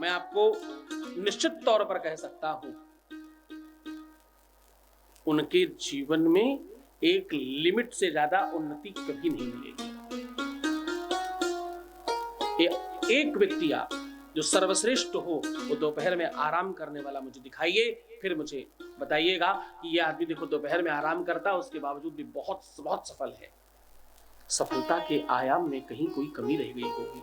मैं आपको निश्चित तौर पर कह सकता हूं, उनके जीवन में एक लिमिट से ज्यादा उन्नति कभी नहीं मिलेगी। एक व्यक्ति आप जो सर्वश्रेष्ठ हो, वो दोपहर में आराम करने वाला मुझे दिखाइए, फिर मुझे बताइएगा कि ये आदमी देखो दोपहर में आराम करता, उसके बावजूद भी बहुत बहुत सफल है। सफलता के आयाम में कहीं कोई कमी रह गई होगी,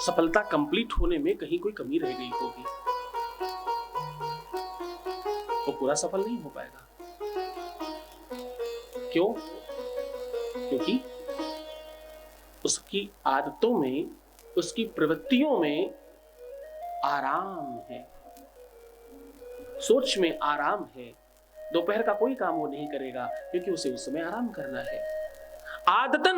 सफलता कंप्लीट होने में कहीं कोई कमी रह गई होगी, वो पूरा सफल नहीं हो पाएगा। क्यों? क्योंकि उसकी आदतों में, उसकी प्रवृत्तियों में आराम है, सोच में आराम है। दोपहर का कोई काम वो नहीं करेगा क्योंकि उसे उस समय आराम करना है। आदतन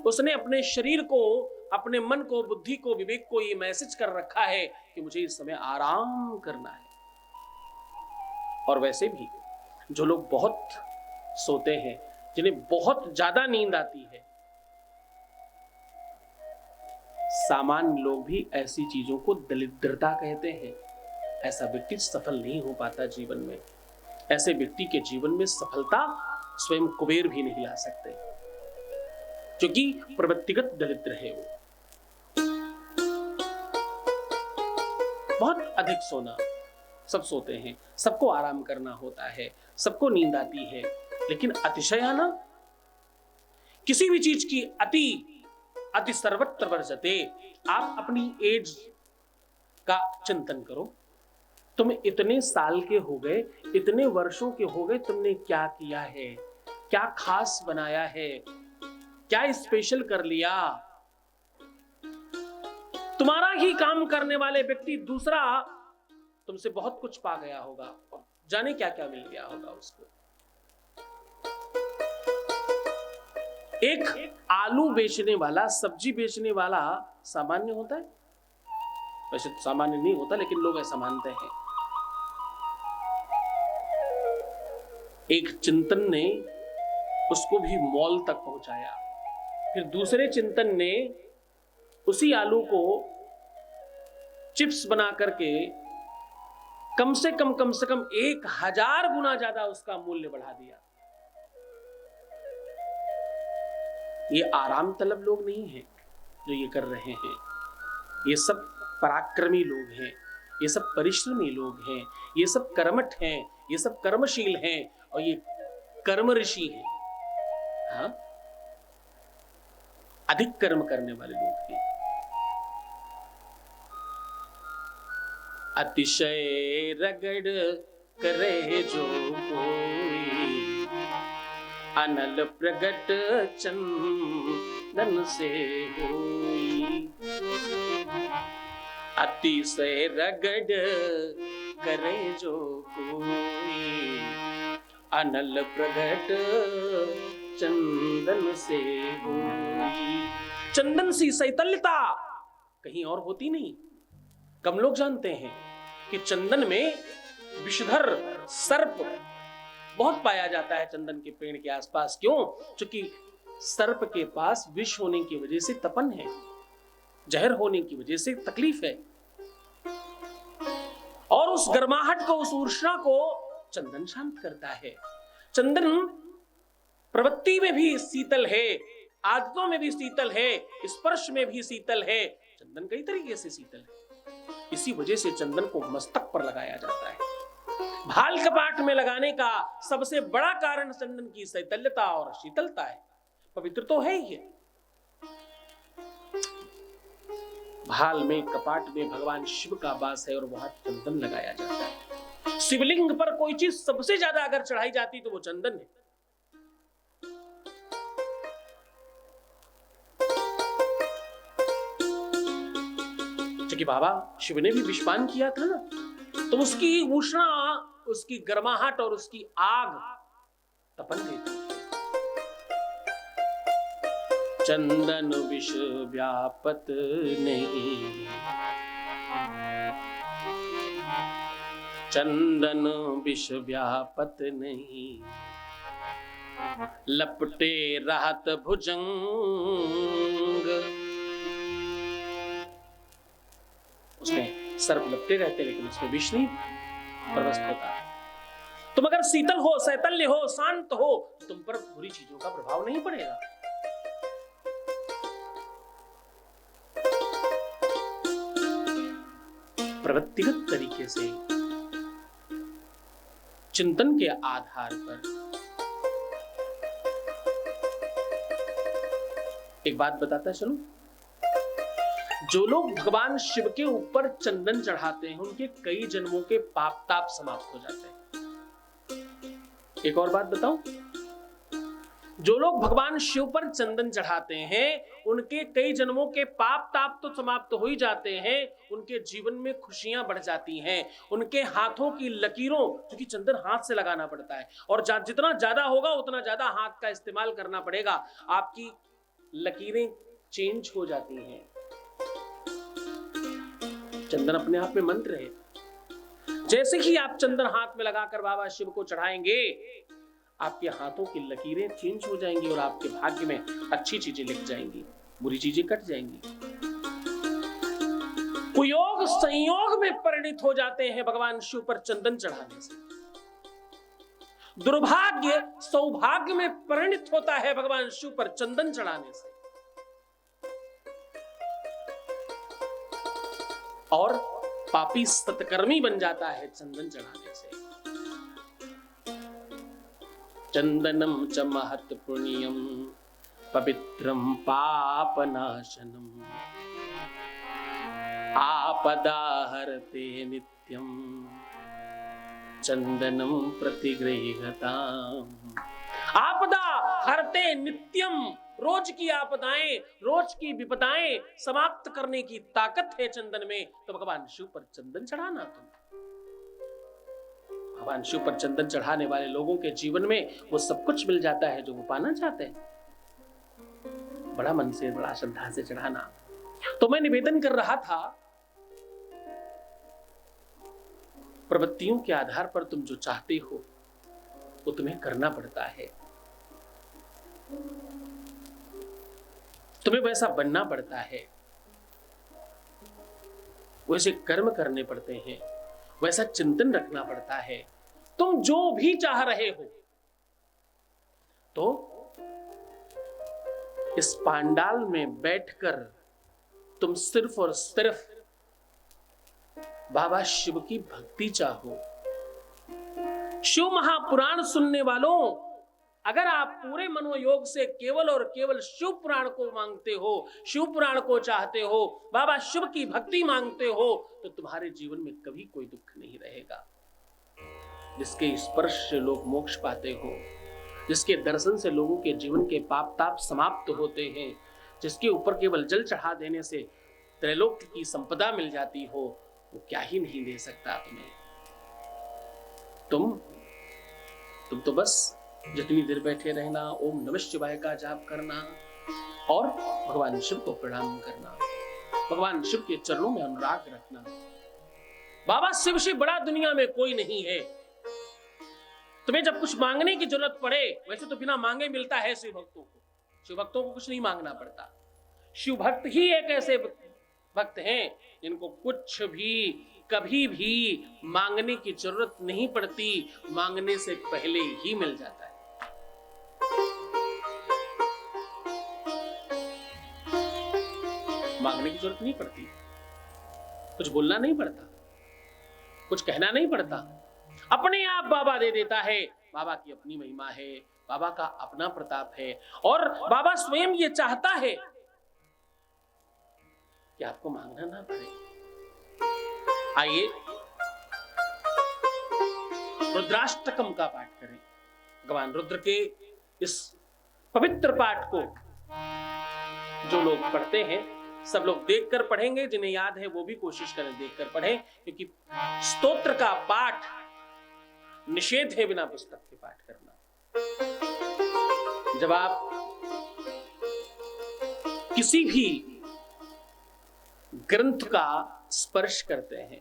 उसने अपने शरीर को, अपने मन को, बुद्धि को, विवेक को ये मैसेज कर रखा है कि मुझे इस समय आराम करना है। और वैसे भी जो लोग बहुत सोते हैं, जिन्हें बहुत ज्यादा नींद आती है, सामान्य लोग भी ऐसी चीजों को दरिद्रता कहते हैं। ऐसा व्यक्ति सफल नहीं हो पाता जीवन में। ऐसे व्यक्ति के जीवन में सफलता स्वयं कुबेर भी नहीं ला सकते, क्योंकि प्रवृत्तिगत दरिद्र है वो। बहुत अधिक सोना, सब सोते हैं, सबको आराम करना होता है, सबको नींद आती है, लेकिन अतिशय आना, किसी भी चीज की अति सर्वत्र वर्जते। आप अपनी एज का चिंतन करो। तुम इतने साल के हो गए, इतने वर्षों के हो गए, तुमने क्या किया है, क्या खास बनाया है, क्या स्पेशल कर लिया? तुम्हारा ही काम करने वाले व्यक्ति दूसरा तुमसे बहुत कुछ पा गया होगा, जाने क्या क्या मिल गया होगा उसको। एक आलू बेचने वाला, सब्जी बेचने वाला सामान्य होता है? वैसे तो सामान्य नहीं होता, लेकिन लोग ऐसा मानते हैं। एक चिंतन ने उसको भी मॉल तक पहुंचाया, फिर दूसरे चिंतन ने उसी आलू को चिप्स बना करके कम से कम 1000 गुना ज्यादा उसका मूल्य बढ़ा दिया। ये आराम तलब लोग नहीं हैं जो ये कर रहे हैं, ये सब पराक्रमी लोग हैं, ये सब परिश्रमी लोग हैं, ये सब कर्मठ हैं, ये सब कर्मशील हैं, और ये कर्म ऋषि हैं। हाँ, अधिक कर्म करने वाले लोग हैं। अतिशय रगड़ करे जो कोई, अनल प्रगट चंदन से होई। अतिशय रगड़ करे जो कोई, अनल प्रगट चंदन से होई। चंदन सी शैतल्यता कहीं और होती नहीं। कम लोग जानते हैं कि चंदन में विषधर सर्प बहुत पाया जाता है चंदन के पेड़ के आसपास। क्यों? क्योंकि सर्प के पास विष होने की वजह से तपन है, जहर होने की वजह से तकलीफ है, और उस गर्माहट को, उस ऊष्मा को चंदन शांत करता है। चंदन प्रवृत्ति में भी शीतल है, आदतों में भी शीतल है, स्पर्श में भी शीतल है। चंदन कई तरीके से शीतल है। इसी वजह से चंदन को मस्तक पर लगाया जाता है। भाल कपाट में लगाने का सबसे बड़ा कारण चंदन की शैतल्यता और शीतलता है। पवित्र तो है ही है। भाल में, कपाट में भगवान शिव का वास है और वहां चंदन लगाया जाता है। शिवलिंग पर कोई चीज सबसे ज्यादा अगर चढ़ाई जाती तो वो चंदन है। क्योंकि बाबा शिव ने भी विषपान किया था ना, तो उसकी उष्णा, उसकी गर्माहट और उसकी आग तपन देती। चंदन विष व्यापत नहीं, चंदन विष व्यापत नहीं, लपटे राहत भुजंग। उसमें सर्प लपटे रहते लेकिन उसमें विष नहीं प्रवस्त होता। तुम अगर शीतल हो, शैतल्य हो, शांत हो, तुम पर बुरी चीजों का प्रभाव नहीं पड़ेगा। प्रवृत्तिगत तरीके से चिंतन के आधार पर एक बात बताता चलूं, जो लोग भगवान शिव के ऊपर चंदन चढ़ाते हैं उनके कई जन्मों के पाप ताप समाप्त हो जाते हैं। एक और बात बताऊं, जो लोग भगवान शिव पर चंदन चढ़ाते हैं उनके कई जन्मों के पाप ताप तो समाप्त हो ही जाते हैं, उनके जीवन में खुशियां बढ़ जाती हैं। उनके हाथों की लकीरों, क्योंकि चंदन हाथ से लगाना पड़ता है और जितना ज्यादा होगा उतना ज्यादा हाथ का इस्तेमाल करना पड़ेगा, आपकी लकीरें चेंज हो जाती हैं। चंदन अपने आप में मंत्र है। जैसे ही आप चंदन हाथ में लगाकर बाबा शिव को चढ़ाएंगे, आपके हाथों की लकीरें चेंज हो जाएंगी और आपके भाग्य में अच्छी चीजें लिख जाएंगी, बुरी चीजें कट जाएंगी। कुयोग संयोग में परिणित हो जाते हैं भगवान शिव पर चंदन चढ़ाने से। दुर्भाग्य सौभाग्य में परिणित होता है भगवान शिव पर चंदन चढ़ाने से। और पापी सत्कर्मी बन जाता है चंदन चढ़ाने से। चंदनम च महत् पुण्यम पवित्रम पापनाशनम आपदा हरते नित्यम चंदनम प्रतिगृह्यताम्। आपदा हरते नित्यम, रोज की आपदाएं, रोज की विपदाएं समाप्त करने की ताकत है चंदन में। तो भगवान शिव पर चंदन चढ़ाना। तुम भगवान शिव पर चंदन चढ़ाने वाले लोगों के जीवन में वो सब कुछ मिल जाता है जो वो पाना चाहते हैं। बड़ा मन से, बड़ा श्रद्धा से चढ़ाना। तो मैं निवेदन कर रहा था, प्रवृत्तियों के आधार पर तुम जो चाहते हो वो तुम्हें करना पड़ता है, तुम्हें वैसा बनना पड़ता है, वैसे कर्म करने पड़ते हैं, वैसा चिंतन रखना पड़ता है। तुम जो भी चाह रहे हो तो इस पांडाल में बैठकर तुम सिर्फ और सिर्फ बाबा शिव की भक्ति चाहो। शिव महापुराण सुनने वालों, अगर आप पूरे मनोयोग से केवल और केवल शिव पुराण को मांगते हो, शिव पुराण को चाहते हो, बाबा शिव की भक्ति मांगते हो, तो तुम्हारे जीवन में कभी कोई दुख नहीं रहेगा। जिसके स्पर्श से लोग मोक्ष पाते हो, जिसके दर्शन से लोगों के जीवन के पाप ताप समाप्त होते हैं, जिसके ऊपर केवल जल चढ़ा देने से त्रैलोक्य की संपदा मिल जाती हो, वो क्या ही नहीं दे सकता तुम्हें। तुम तो बस जितनी देर बैठे रहना, ओम नमः शिवाय का जाप करना और भगवान शिव को प्रणाम करना, भगवान शिव के चरणों में अनुराग रखना। बाबा शिव से बड़ा दुनिया में कोई नहीं है। तुम्हें जब कुछ मांगने की जरूरत पड़े, वैसे तो बिना मांगे मिलता है शिव भक्तों को। शिव भक्तों को कुछ नहीं मांगना पड़ता। शिव भक्त ही एक ऐसे भक्त हैं जिनको कुछ भी कभी भी मांगने की जरूरत नहीं पड़ती, मांगने से पहले ही मिल जाता है। मांगने की जरूरत नहीं पड़ती, कुछ बोलना नहीं पड़ता, कुछ कहना नहीं पड़ता, अपने आप बाबा दे देता है। बाबा की अपनी महिमा है, बाबा का अपना प्रताप है और बाबा स्वयं ये चाहता है कि आपको मांगना ना पड़े। आइए रुद्राष्टकम का पाठ करें। भगवान रुद्र के इस पवित्र पाठ को जो लोग पढ़ते हैं, सब लोग देखकर पढ़ेंगे, जिन्हें याद है वो भी कोशिश करें देखकर पढ़ें, क्योंकि स्तोत्र का पाठ निषेध है बिना पुस्तक के पाठ करना। जब आप किसी भी ग्रंथ का स्पर्श करते हैं,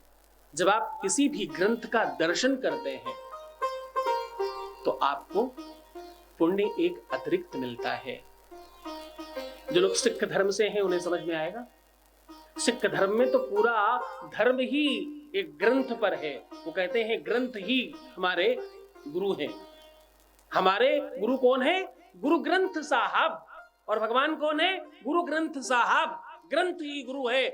जब आप किसी भी ग्रंथ का दर्शन करते हैं, तो आपको पुण्य एक अतिरिक्त मिलता है। जो लोग सिख धर्म से हैं उन्हें समझ में आएगा। सिख धर्म में तो पूरा धर्म ही एक ग्रंथ पर है। वो कहते हैं ग्रंथ ही हमारे गुरु हैं। हमारे गुरु कौन है? गुरु ग्रंथ साहब। और भगवान कौन है? गुरु ग्रंथ साहब। ग्रंथ ही गुरु है,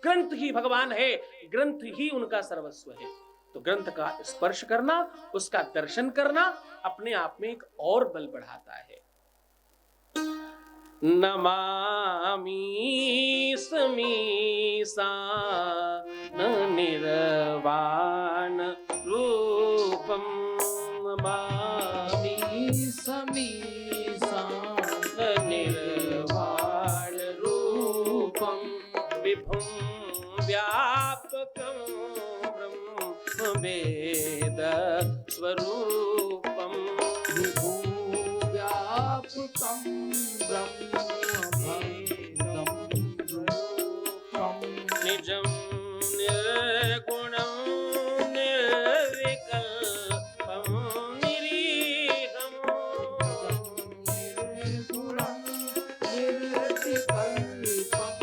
ग्रंथ ही भगवान है, ग्रंथ ही उनका सर्वस्व है। तो ग्रंथ का स्पर्श करना, उसका दर्शन करना अपने आप में एक और बल बढ़ाता है। नमामि समीसान निर्वाण रूपम, नमामि समीसान निर्वाण रूपम, विभुं व्यापकं ब्रह्म वेद स्वरूपम, विभुव्यापकं ब्रह्मवेदं रूपं, निजं निर्गुणं निर्विकल्पं निरीहम्, निर्गुणं निर्विकल्पं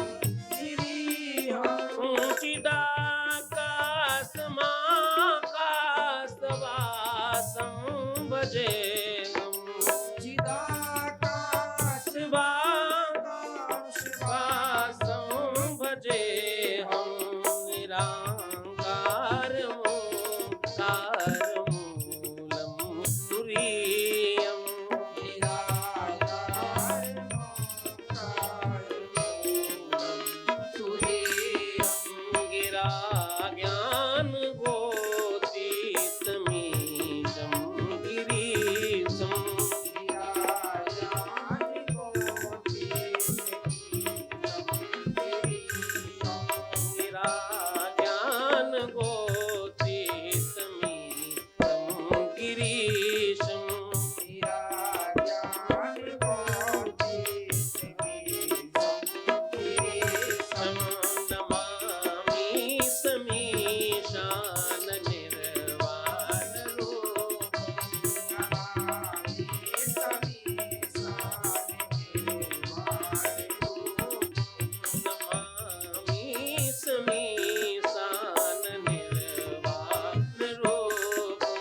निरीहम्, चिदाकाशमाकाशवासं भजेऽहम्, चिदाकाशवासं भजेऽहम्, निराकारमोकारमूलं तुरीयम्, गिरा ज्ञान गोतीतमीशं गिरीशं, गिरा ज्ञान गोतीतमीशं गिरीशं, नमामि समीशान निर्वाण रूपम्, नमामि समीशान निर्वाण रूपम्,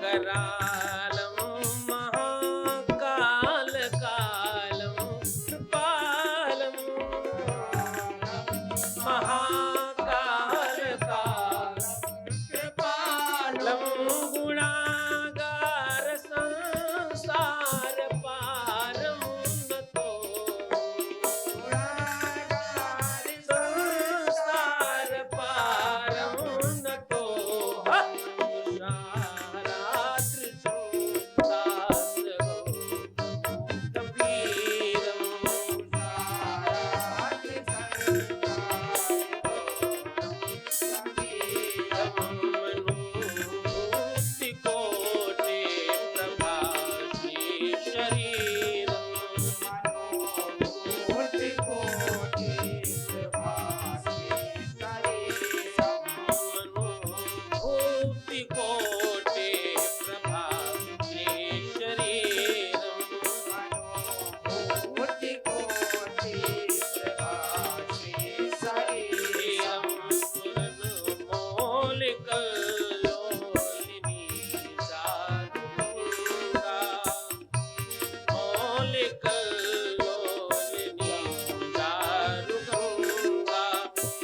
करालं महाकालकालं कृपालं, महाकालकालं कृपालं, गुणागार संसार पारं नतो, संसार पारं नतो, कोटि प्रभास्मि शरीरम्, मनोभूति कोटि प्रभास्मि शरीरम्, शरीरं स्फुरन्मौलिकल्लोलिनी चारुगङ्गा, मौलिकल्लोलिनी चारुगङ्गा,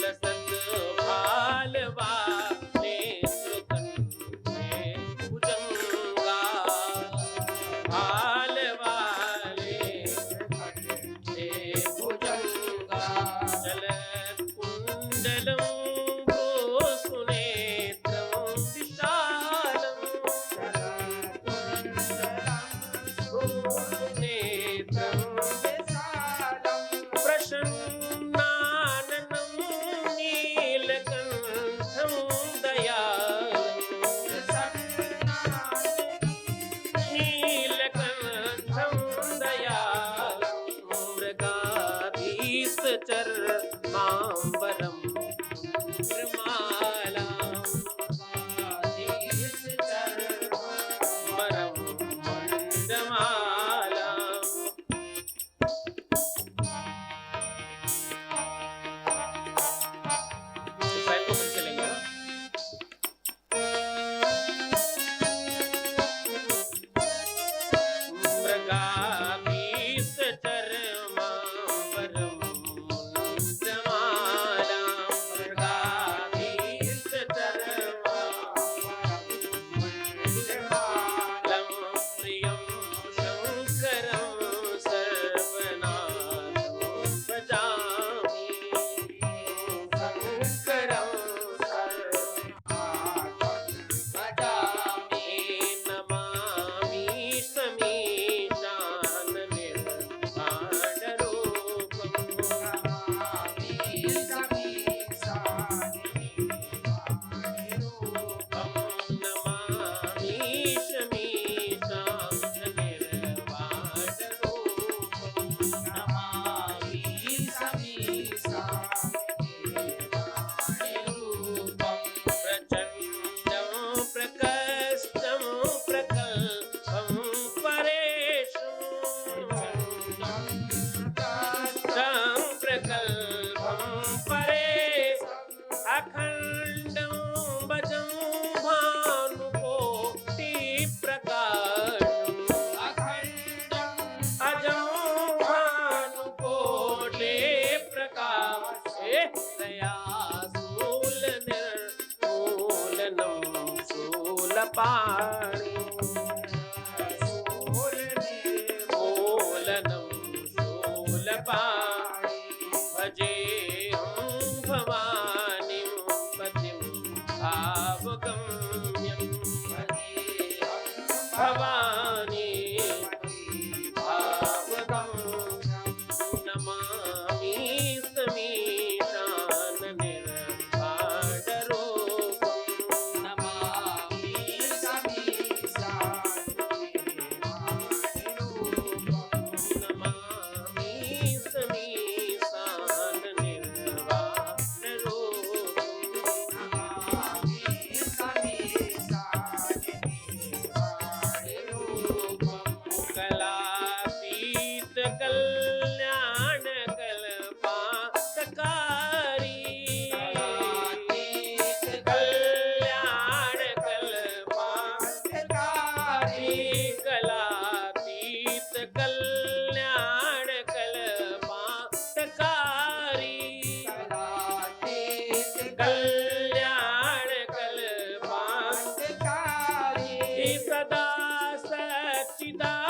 लसद्भालवा नेत्रकण्ठे भुजङ्गा, भालवाले भुजङ्गा, जलकुण्डलं भूसुनेत्रं विशालं, भूसुनेत्रं प्रसन्नाननं नीलकण्ठं दयालं, नीलकण्ठं दयालं, मृगाधीशचर्माम्बरं कृमालां, मरं मण्डमालां, दयासूल निर्मूलनं शूलपाणि मूलनं शूलपाणि भजेऽहं भवानीं पतिं भावगम्यं भवानी भावगम्यं नमामि समीशान निर्वाणरूपं नमामि नमामि समीशान निर्वाणरूपं कलातीत कल्याण कल्पातकारी कल्याण कल्पातकारी कलातीत कल्याण कल्पातकारी कल्याण कल्पातकारी सदा सच्चिदानंद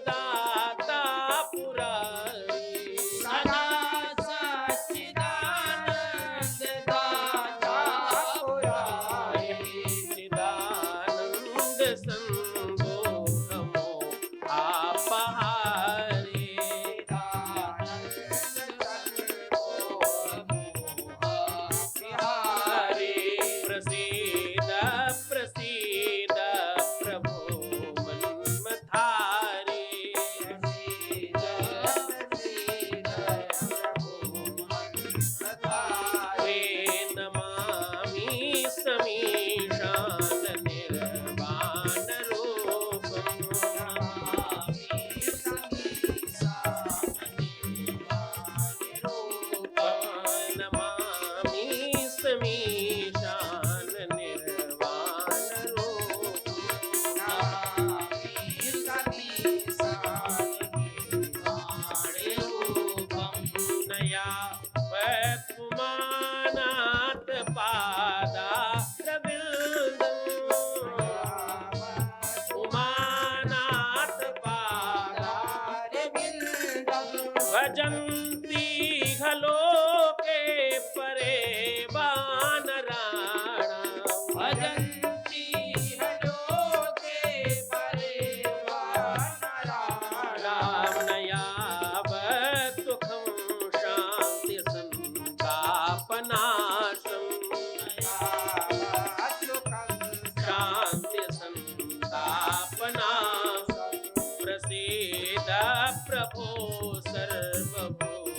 दाता पुरारी सदा सच्चिदानंद दाता पुरारी चिदानंद संभो नमो आपहारी प्रसीद प्रसीद प्रभो मन्मथारी वे नमामि समीशान निर्वाणरूपं नमामि समीशान निर्वाणरूपं नया वत्पुमानात् पादारविन्दम् उमानात् पादारविन्दम् भजन्ति खलोके परे वानराणाम् भजन्ति खलोके परे वानराणाम् नयावत् सुखं शान्ति सन्तापनाशम् शान्ति सन्तापनाशम् प्रसीद प्रभो सर्वभूत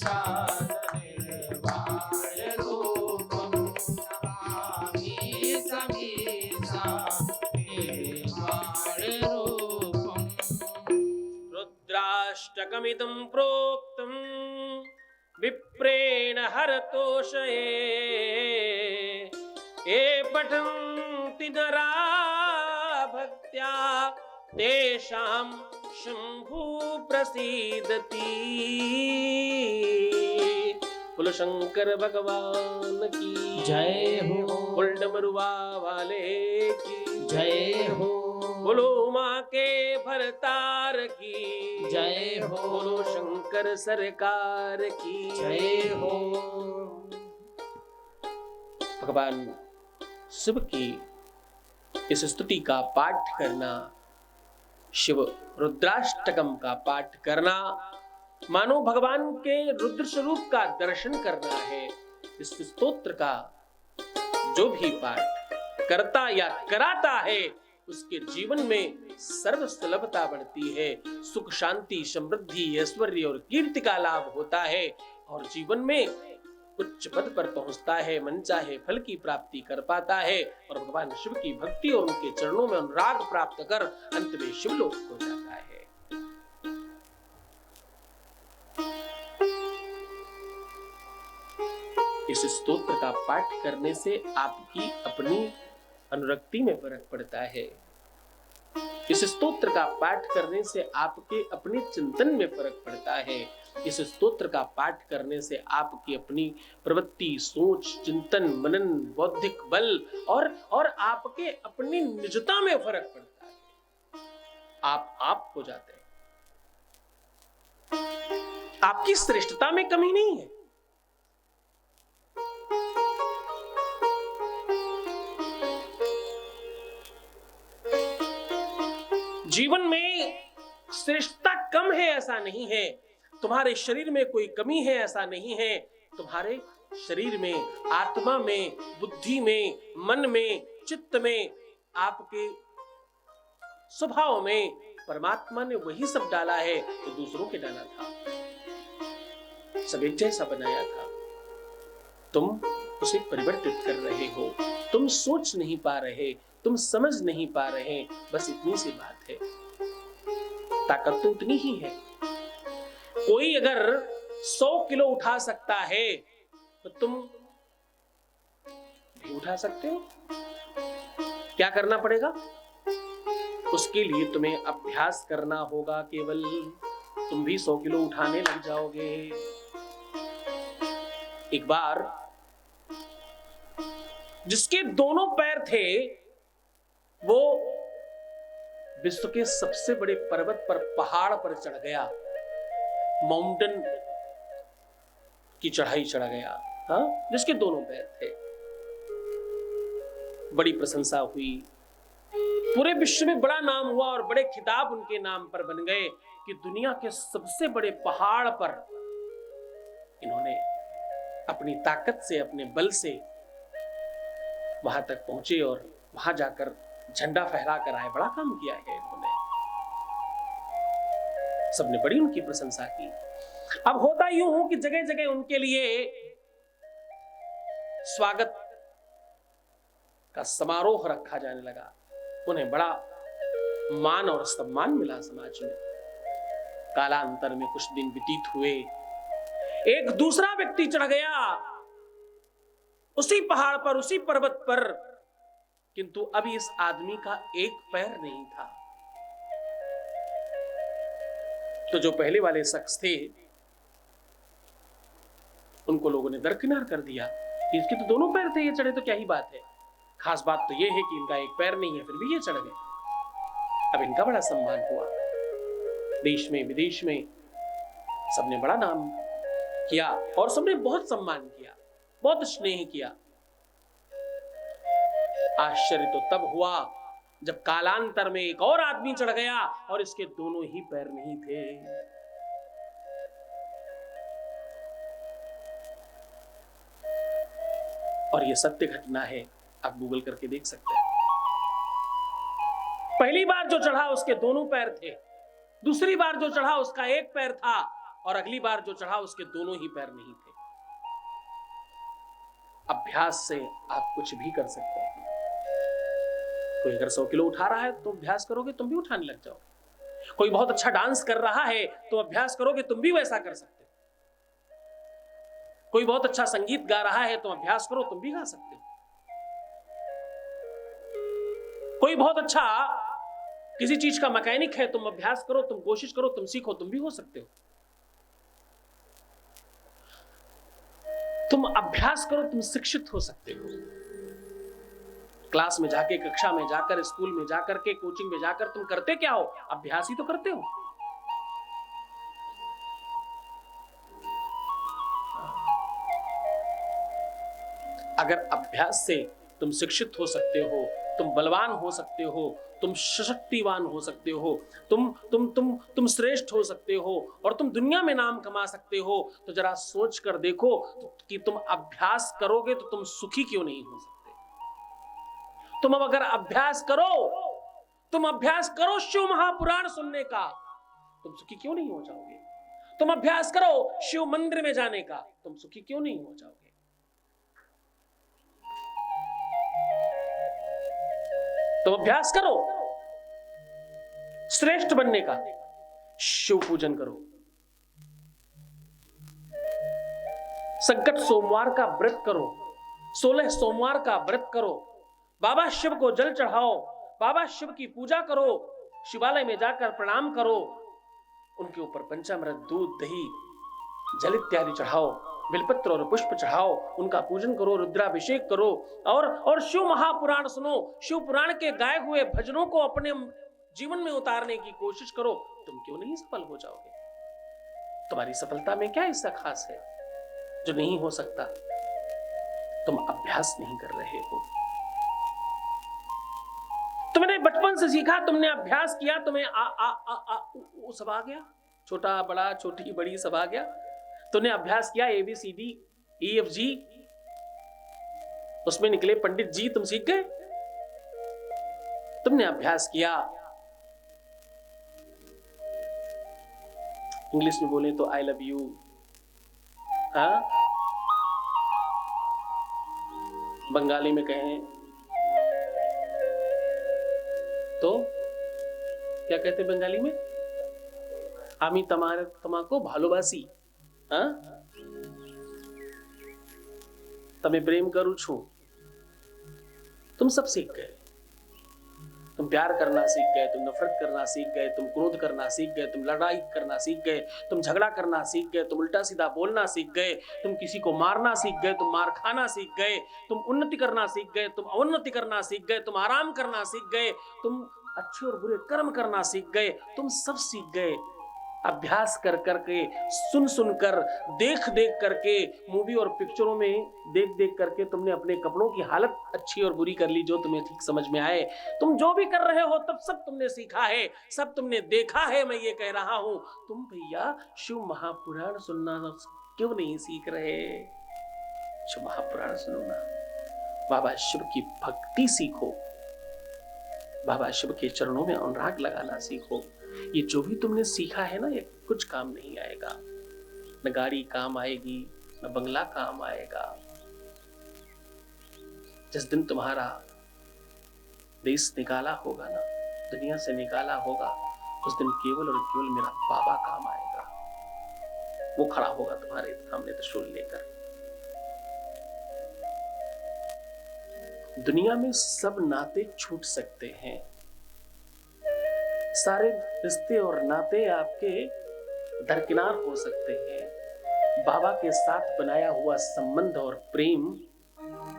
निर्वाण रूपम नमामि समीसा निर्वाण रूपम। रुद्राष्टकमिदं प्रोक्तं विप्रेण हरतोषये ये पठन्ति नरा भक्त्या तेषां शंभु प्रसीदति। बोलो शंकर भगवान की जय हो। बोल डमरुआ वाले की जय हो। बोलो माँ के भरतार की जय हो। बोलो शंकर सरकार की जय हो। भगवान शिव की इस स्तुति का पाठ करना, शिव रुद्राष्टकम का पाठ करना, मानो भगवान के रुद्र स्वरूप का दर्शन करना है। इस स्तोत्र का जो भी पाठ करता या कराता है उसके जीवन में सर्व सुलभता बढ़ती है, सुख शांति समृद्धि ऐश्वर्य और कीर्ति का लाभ होता है और जीवन में उच्च पद पर पहुंचता है, मनचाहे फल की प्राप्ति कर पाता है और भगवान शिव की भक्ति और उनके चरणों में अनुराग प्राप्त कर अंत में शिवलोक हो जाता है। इस स्तोत्र का पाठ करने से आपकी अपनी अनुरक्ति में फर्क पड़ता है। इस स्तोत्र का पाठ करने से आपके अपने चिंतन में फर्क पड़ता है। इस स्तोत्र का पाठ करने से आपकी अपनी प्रवृत्ति, सोच, चिंतन, मनन, बौद्धिक बल और आपके अपनी निजता में फर्क पड़ता है। आप हो जाते हैं। आपकी श्रेष्ठता में कमी नहीं है। जीवन में श्रेष्ठता कम है ऐसा नहीं है, तुम्हारे शरीर में कोई कमी है ऐसा नहीं है। तुम्हारे शरीर में, आत्मा में, बुद्धि में, मन में, चित्त में, आपके स्वभाव में परमात्मा ने वही सब डाला है जो दूसरों के डाला था, सब एक जैसा बनाया था। तुम उसे परिवर्तित कर रहे हो, तुम सोच नहीं पा रहे, तुम समझ नहीं पा रहे, बस इतनी सी बात है। ताकत तो उतनी ही है। कोई अगर 100 किलो उठा सकता है तो तुम भी उठा सकते हो। क्या करना पड़ेगा? उसके लिए तुम्हें अभ्यास करना होगा। केवल तुम भी 100 किलो उठाने लग जाओगे। एक बार जिसके दोनों पैर थे वो विश्व के सबसे बड़े पर्वत पर, पहाड़ पर चढ़ गया, माउंटेन की चढ़ाई चढ़ गया। हाँ, जिसके दोनों पैर थे। बड़ी प्रशंसा हुई, पूरे विश्व में बड़ा नाम हुआ और बड़े खिताब उनके नाम पर बन गए कि दुनिया के सबसे बड़े पहाड़ पर इन्होंने अपनी ताकत से, अपने बल से वहां तक पहुंचे और वहां जाकर झंडा फहरा कर आए। बड़ा काम किया है इन्होंने। सबने बड़ी उनकी प्रशंसा की। अब होता यूं हो कि जगह जगह उनके लिए स्वागत का समारोह रखा जाने लगा। उन्हें बड़ा मान और सम्मान मिला समाज में। कालांतर में कुछ दिन व्यतीत हुए, एक दूसरा व्यक्ति चढ़ गया उसी पहाड़ पर, उसी पर्वत पर, किंतु अब इस आदमी का एक पैर नहीं था। तो जो पहले वाले शख्स थे उनको लोगों ने दरकिनार कर दिया। इसके तो दोनों पैर थे, ये चढ़े तो क्या ही बात है। खास बात तो ये है कि इनका एक पैर नहीं है, फिर भी ये चढ़ गए। अब इनका बड़ा सम्मान हुआ। देश में विदेश में सबने बड़ा नाम किया और सबने बहुत सम्मान किया, बहुत स्नेह किया। आश्चर्य तो तब हुआ जब कालांतर में एक और आदमी चढ़ गया और इसके दोनों ही पैर नहीं थे। और यह सत्य घटना है, आप गूगल करके देख सकते हैं। पहली बार जो चढ़ा उसके दोनों पैर थे, दूसरी बार जो चढ़ा उसका एक पैर था, और अगली बार जो चढ़ा उसके दोनों ही पैर नहीं थे। अभ्यास से आप कुछ भी कर सकते हैं। कोई अगर 100 किलो उठा रहा है तो अभ्यास करोगे तुम भी उठाने लग जाओगे। कोई बहुत अच्छा डांस कर रहा है तो अभ्यास करोगे तुम भी वैसा कर सकते हो। कोई बहुत अच्छा संगीत गा रहा है तो अभ्यास करो तुम भी गा सकते हो। कोई बहुत अच्छा किसी चीज का मैकेनिक है, तुम अभ्यास करो, तुम कोशिश करो, तुम सीखो, तुम भी हो सकते हो। तुम अभ्यास करो, तुम शिक्षित हो सकते हो। क्लास में जाके, कक्षा में जाकर, स्कूल में जाकर के, कोचिंग में जाकर तुम करते क्या हो? अभ्यास ही तो करते हो। अगर अभ्यास से तुम शिक्षित हो सकते हो, तुम बलवान हो सकते हो, तुम सशक्तिवान हो सकते हो, तुम श्रेष्ठ हो सकते हो और तुम दुनिया में नाम कमा सकते हो, तो जरा सोच कर देखो कि तुम अभ्यास करोगे तो तुम सुखी क्यों नहीं हो सकते? तुम अब अगर अभ्यास करो शिव महापुराण सुनने का, तुम सुखी क्यों नहीं हो जाओगे? तुम अभ्यास करो शिव मंदिर में जाने का, तुम सुखी क्यों नहीं हो जाओगे? तुम अभ्यास करो श्रेष्ठ बनने का, शिव पूजन करो, संकट सोमवार का व्रत करो, 16 सोमवार का व्रत करो, बाबा शिव को जल चढ़ाओ, बाबा शिव की पूजा करो, शिवालय में जाकर प्रणाम करो, उनके ऊपर पंचामृत, दूध, दही, जल इत्यादि चढ़ाओ, बिलपत्र और पुष्प चढ़ाओ, उनका पूजन करो, रुद्राभिषेक करो और शिव महापुराण सुनो। शिव पुराण के गाए हुए भजनों को अपने जीवन में उतारने की कोशिश करो। तुम क्यों नहीं सफल हो जाओगे? तुम्हारी सफलता में क्या ऐसा खास है जो नहीं हो सकता? तुम अभ्यास नहीं कर रहे हो। तुमने बचपन से सीखा, तुमने अभ्यास किया, तुम्हें उ सब आ गया, छोटा बड़ा, छोटी बड़ी सब आ गया। तुमने अभ्यास किया ABCD EFG, उसमें निकले पंडित जी, तुम सीख गए। तुमने अभ्यास किया, इंग्लिश में बोले तो आई लव यू, हाँ, बंगाली में कहें तो क्या कहते बंगाली में? आमी तमाको भालोबासी, हाँ, तमें प्रेम करूं छू। तुम सब सीख गए। तुम प्यार करना सीख गए, तुम नफरत करना सीख गए, तुम क्रोध करना सीख गए, तुम लड़ाई करना सीख गए, तुम झगड़ा करना सीख गए, तुम उल्टा सीधा बोलना सीख गए, तुम किसी को मारना सीख गए, तुम मार खाना सीख गए, तुम उन्नति करना सीख गए, तुम अवन्नति करना सीख गए, तुम आराम करना सीख गए, तुम अच्छे और बुरे कर्म करना सीख गए। तुम सब सीख गए। अभ्यास कर करके, सुन सुन कर, देख देख करके, मूवी और पिक्चरों में देख देख करके तुमने अपने कपड़ों की हालत अच्छी और बुरी कर ली, जो तुम्हें ठीक समझ में आए। तुम जो भी कर रहे हो तब सब तुमने सीखा है, सब तुमने देखा है। मैं ये कह रहा हूं, तुम भैया शिव महापुराण सुनना क्यों नहीं सीख रहे? शिव महापुराण सुनो ना, बाबा शिव की भक्ति सीखो, बाबा शिव के चरणों में अनुराग लगाना सीखो। ये जो भी तुमने सीखा है ना, ये कुछ काम नहीं आएगा। न गाड़ी काम आएगी, न बंगला काम आएगा। जिस दिन तुम्हारा देश निकाला होगा ना, दुनिया से निकाला होगा, उस दिन केवल और केवल मेरा बाबा काम आएगा। वो खड़ा होगा तुम्हारे सामने त्रिशूल लेकर। दुनिया में सब नाते छूट सकते हैं, सारे रिश्ते और नाते आपके दरकिनार हो सकते हैं। बाबा के साथ बनाया हुआ संबंध और प्रेम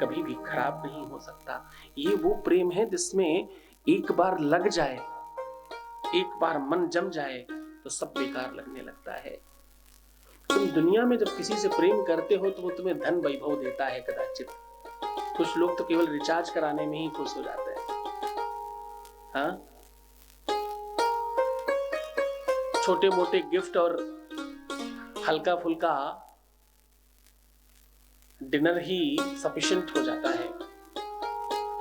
कभी भी खराब नहीं हो सकता। ये वो प्रेम है जिसमें एक बार लग जाए, एक बार मन जम जाए तो सब बेकार लगने लगता है। तुम दुनिया में जब किसी से प्रेम करते हो तो वो तुम्हें धन वैभव देता है कदाचित। कुछ लोग तो केवल रिचार्ज कराने में ही खुश हो जाते हैं। हाँ, छोटे मोटे गिफ्ट और हल्का फुल्का डिनर ही सफिशिएंट हो जाता है।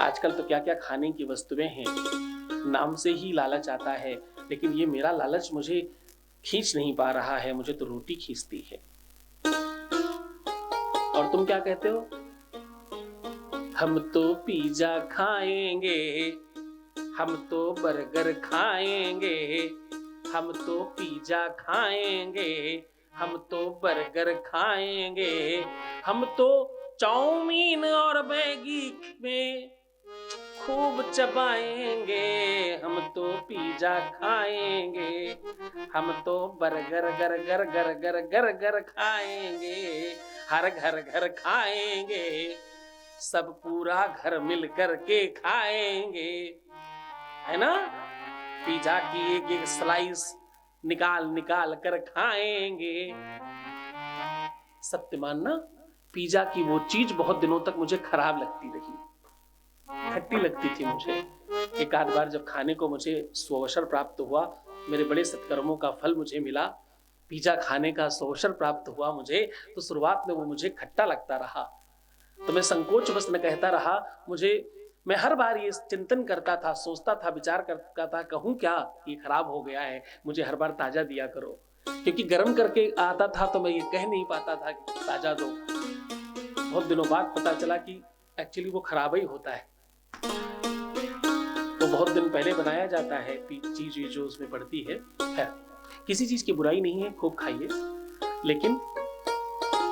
आजकल तो क्या क्या खाने की वस्तुएं हैं, नाम से ही लालच आता है। लेकिन ये मेरा लालच मुझे खींच नहीं पा रहा है, मुझे तो रोटी खींचती है। और तुम क्या कहते हो? हम तो पिज्जा खाएंगे, हम तो बर्गर खाएंगे, हम तो पिज्जा खाएंगे, हम तो बर्गर खाएंगे, हम तो चाउमीन और मैगी में खूब चबाएंगे, हम तो पिज्जा खाएंगे, हम तो बर्गर गर गर गर गर गर गर खाएंगे, हर घर घर खाएंगे, सब पूरा घर मिल कर के खाएंगे, है ना? पिज्जा की एक एक स्लाइस निकाल निकाल कर खाएंगे। सत्य मानना, पिज्जा की वो चीज बहुत दिनों तक मुझे खराब लगती रही, खट्टी लगती थी मुझे। एक आध बार जब खाने को मुझे सुअवसर प्राप्त हुआ, मेरे बड़े सत्कर्मों का फल मुझे मिला, पिज्जा खाने का सुअवसर प्राप्त हुआ मुझे, तो शुरुआत में वो मुझे खट्टा लगता रहा। तो मैं संकोच बस न कहता रहा, मैं हर बार ये चिंतन करता था, सोचता था, विचार करता था, कहूं क्या, ये खराब हो गया है, मुझे हर बार ताजा दिया करो। क्योंकि गर्म करके आता था तो मैं ये कह नहीं पाता था कि ताजा दो। बहुत दिनों बाद पता चला कि एक्चुअली वो खराब ही होता है, वो बहुत दिन पहले बनाया जाता है, चीज जो उसमें पड़ती है। किसी चीज की बुराई नहीं है, खूब खाइए, लेकिन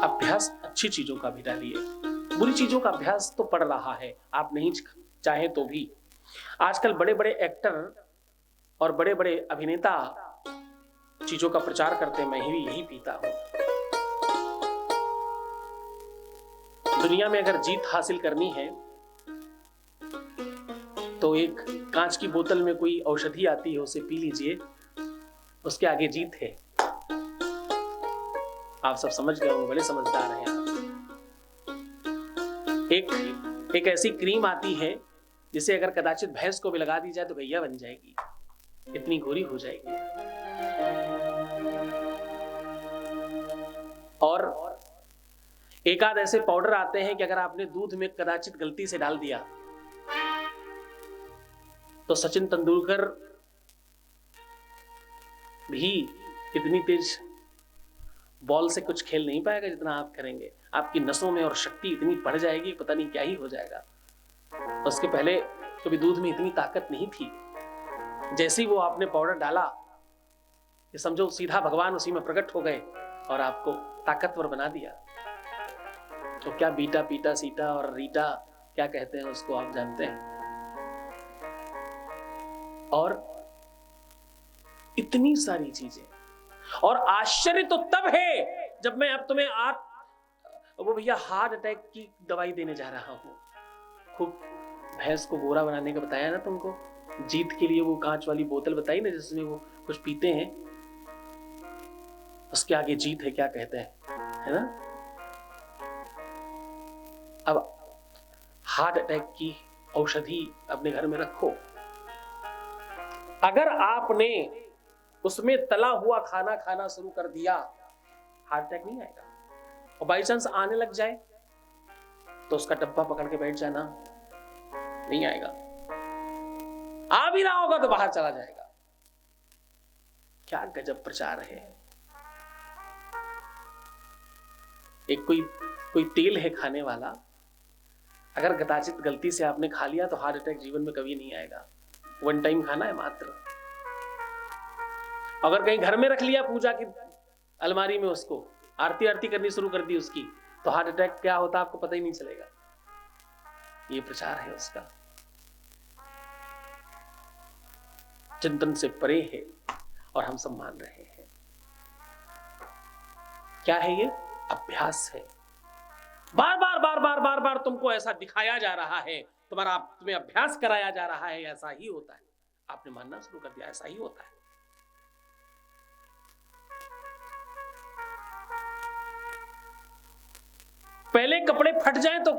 अभ्यास अच्छी चीजों का भी डालिए। बुरी चीजों का अभ्यास तो पड़ रहा है, आप नहीं चाहे तो भी। आजकल बड़े बड़े एक्टर और बड़े बड़े अभिनेता चीजों का प्रचार करते हैं, मैं भी यही पीता हूं। दुनिया में अगर जीत हासिल करनी है तो एक कांच की बोतल में कोई औषधि आती है, उसे पी लीजिए, उसके आगे जीत है। आप सब समझ गए होंगे, बड़े समझदार हैं। एक ऐसी क्रीम आती है जिसे अगर कदाचित भैंस को भी लगा दी जाए तो गैया बन जाएगी, इतनी गोरी हो जाएगी। और एक आध ऐसे पाउडर आते हैं कि अगर आपने दूध में कदाचित गलती से डाल दिया तो सचिन तेंदुलकर भी इतनी तेज बॉल से कुछ खेल नहीं पाएगा जितना आप करेंगे। आपकी नसों में और शक्ति इतनी बढ़ जाएगी, पता नहीं क्या ही हो जाएगा। उसके पहले कभी दूध में इतनी ताकत नहीं थी। जैसे ही वो आपने पाउडर डाला, ये समझो सीधा भगवान उसी में प्रकट हो गए और आपको ताकतवर बना दिया। तो क्या बीटा पीटा सीटा और रीटा क्या कहते हैं उसको, आप जानते हैं। और इतनी सारी चीजें, और आश्चर्य तो तब है जब मैं अब तुम्हें वो भैया हार्ट अटैक की दवाई देने जा रहा हूं। खूब भैंस को गोरा बनाने का बताया ना तुमको, जीत के लिए वो कांच वाली बोतल बताई ना जिसमें वो कुछ पीते हैं, उसके आगे जीत है क्या कहते हैं, है ना। अब हार्ट अटैक की औषधि अपने घर में रखो। अगर आपने उसमें तला हुआ खाना खाना शुरू कर दिया, हार्ट अटैक नहीं आएगा। और बाई चांस आने लग जाए तो उसका डब्बा पकड़ के बैठ जाना, नहीं आएगा। आ भी रहा होगा तो बाहर चला जाएगा। क्या गजब प्रचार है। एक कोई तेल है खाने वाला, अगर कदाचित गलती से आपने खा लिया तो हार्ट अटैक जीवन में कभी नहीं आएगा। वन टाइम खाना है मात्र। अगर कहीं घर में रख लिया पूजा की अलमारी में, उसको आरती करनी शुरू कर दी उसकी, तो हार्ट अटैक क्या होता आपको पता ही नहीं चलेगा। ये प्रचार है उसका, चिंतन से परे है और हम सब मान रहे हैं। क्या है ये? अभ्यास है। बार बार बार बार बार बार तुमको ऐसा दिखाया जा रहा है, तुम्हें अभ्यास कराया जा रहा है, ऐसा ही होता है। आपने मानना शुरू कर दिया, ऐसा ही होता है। पहले कपड़े फट जाए तो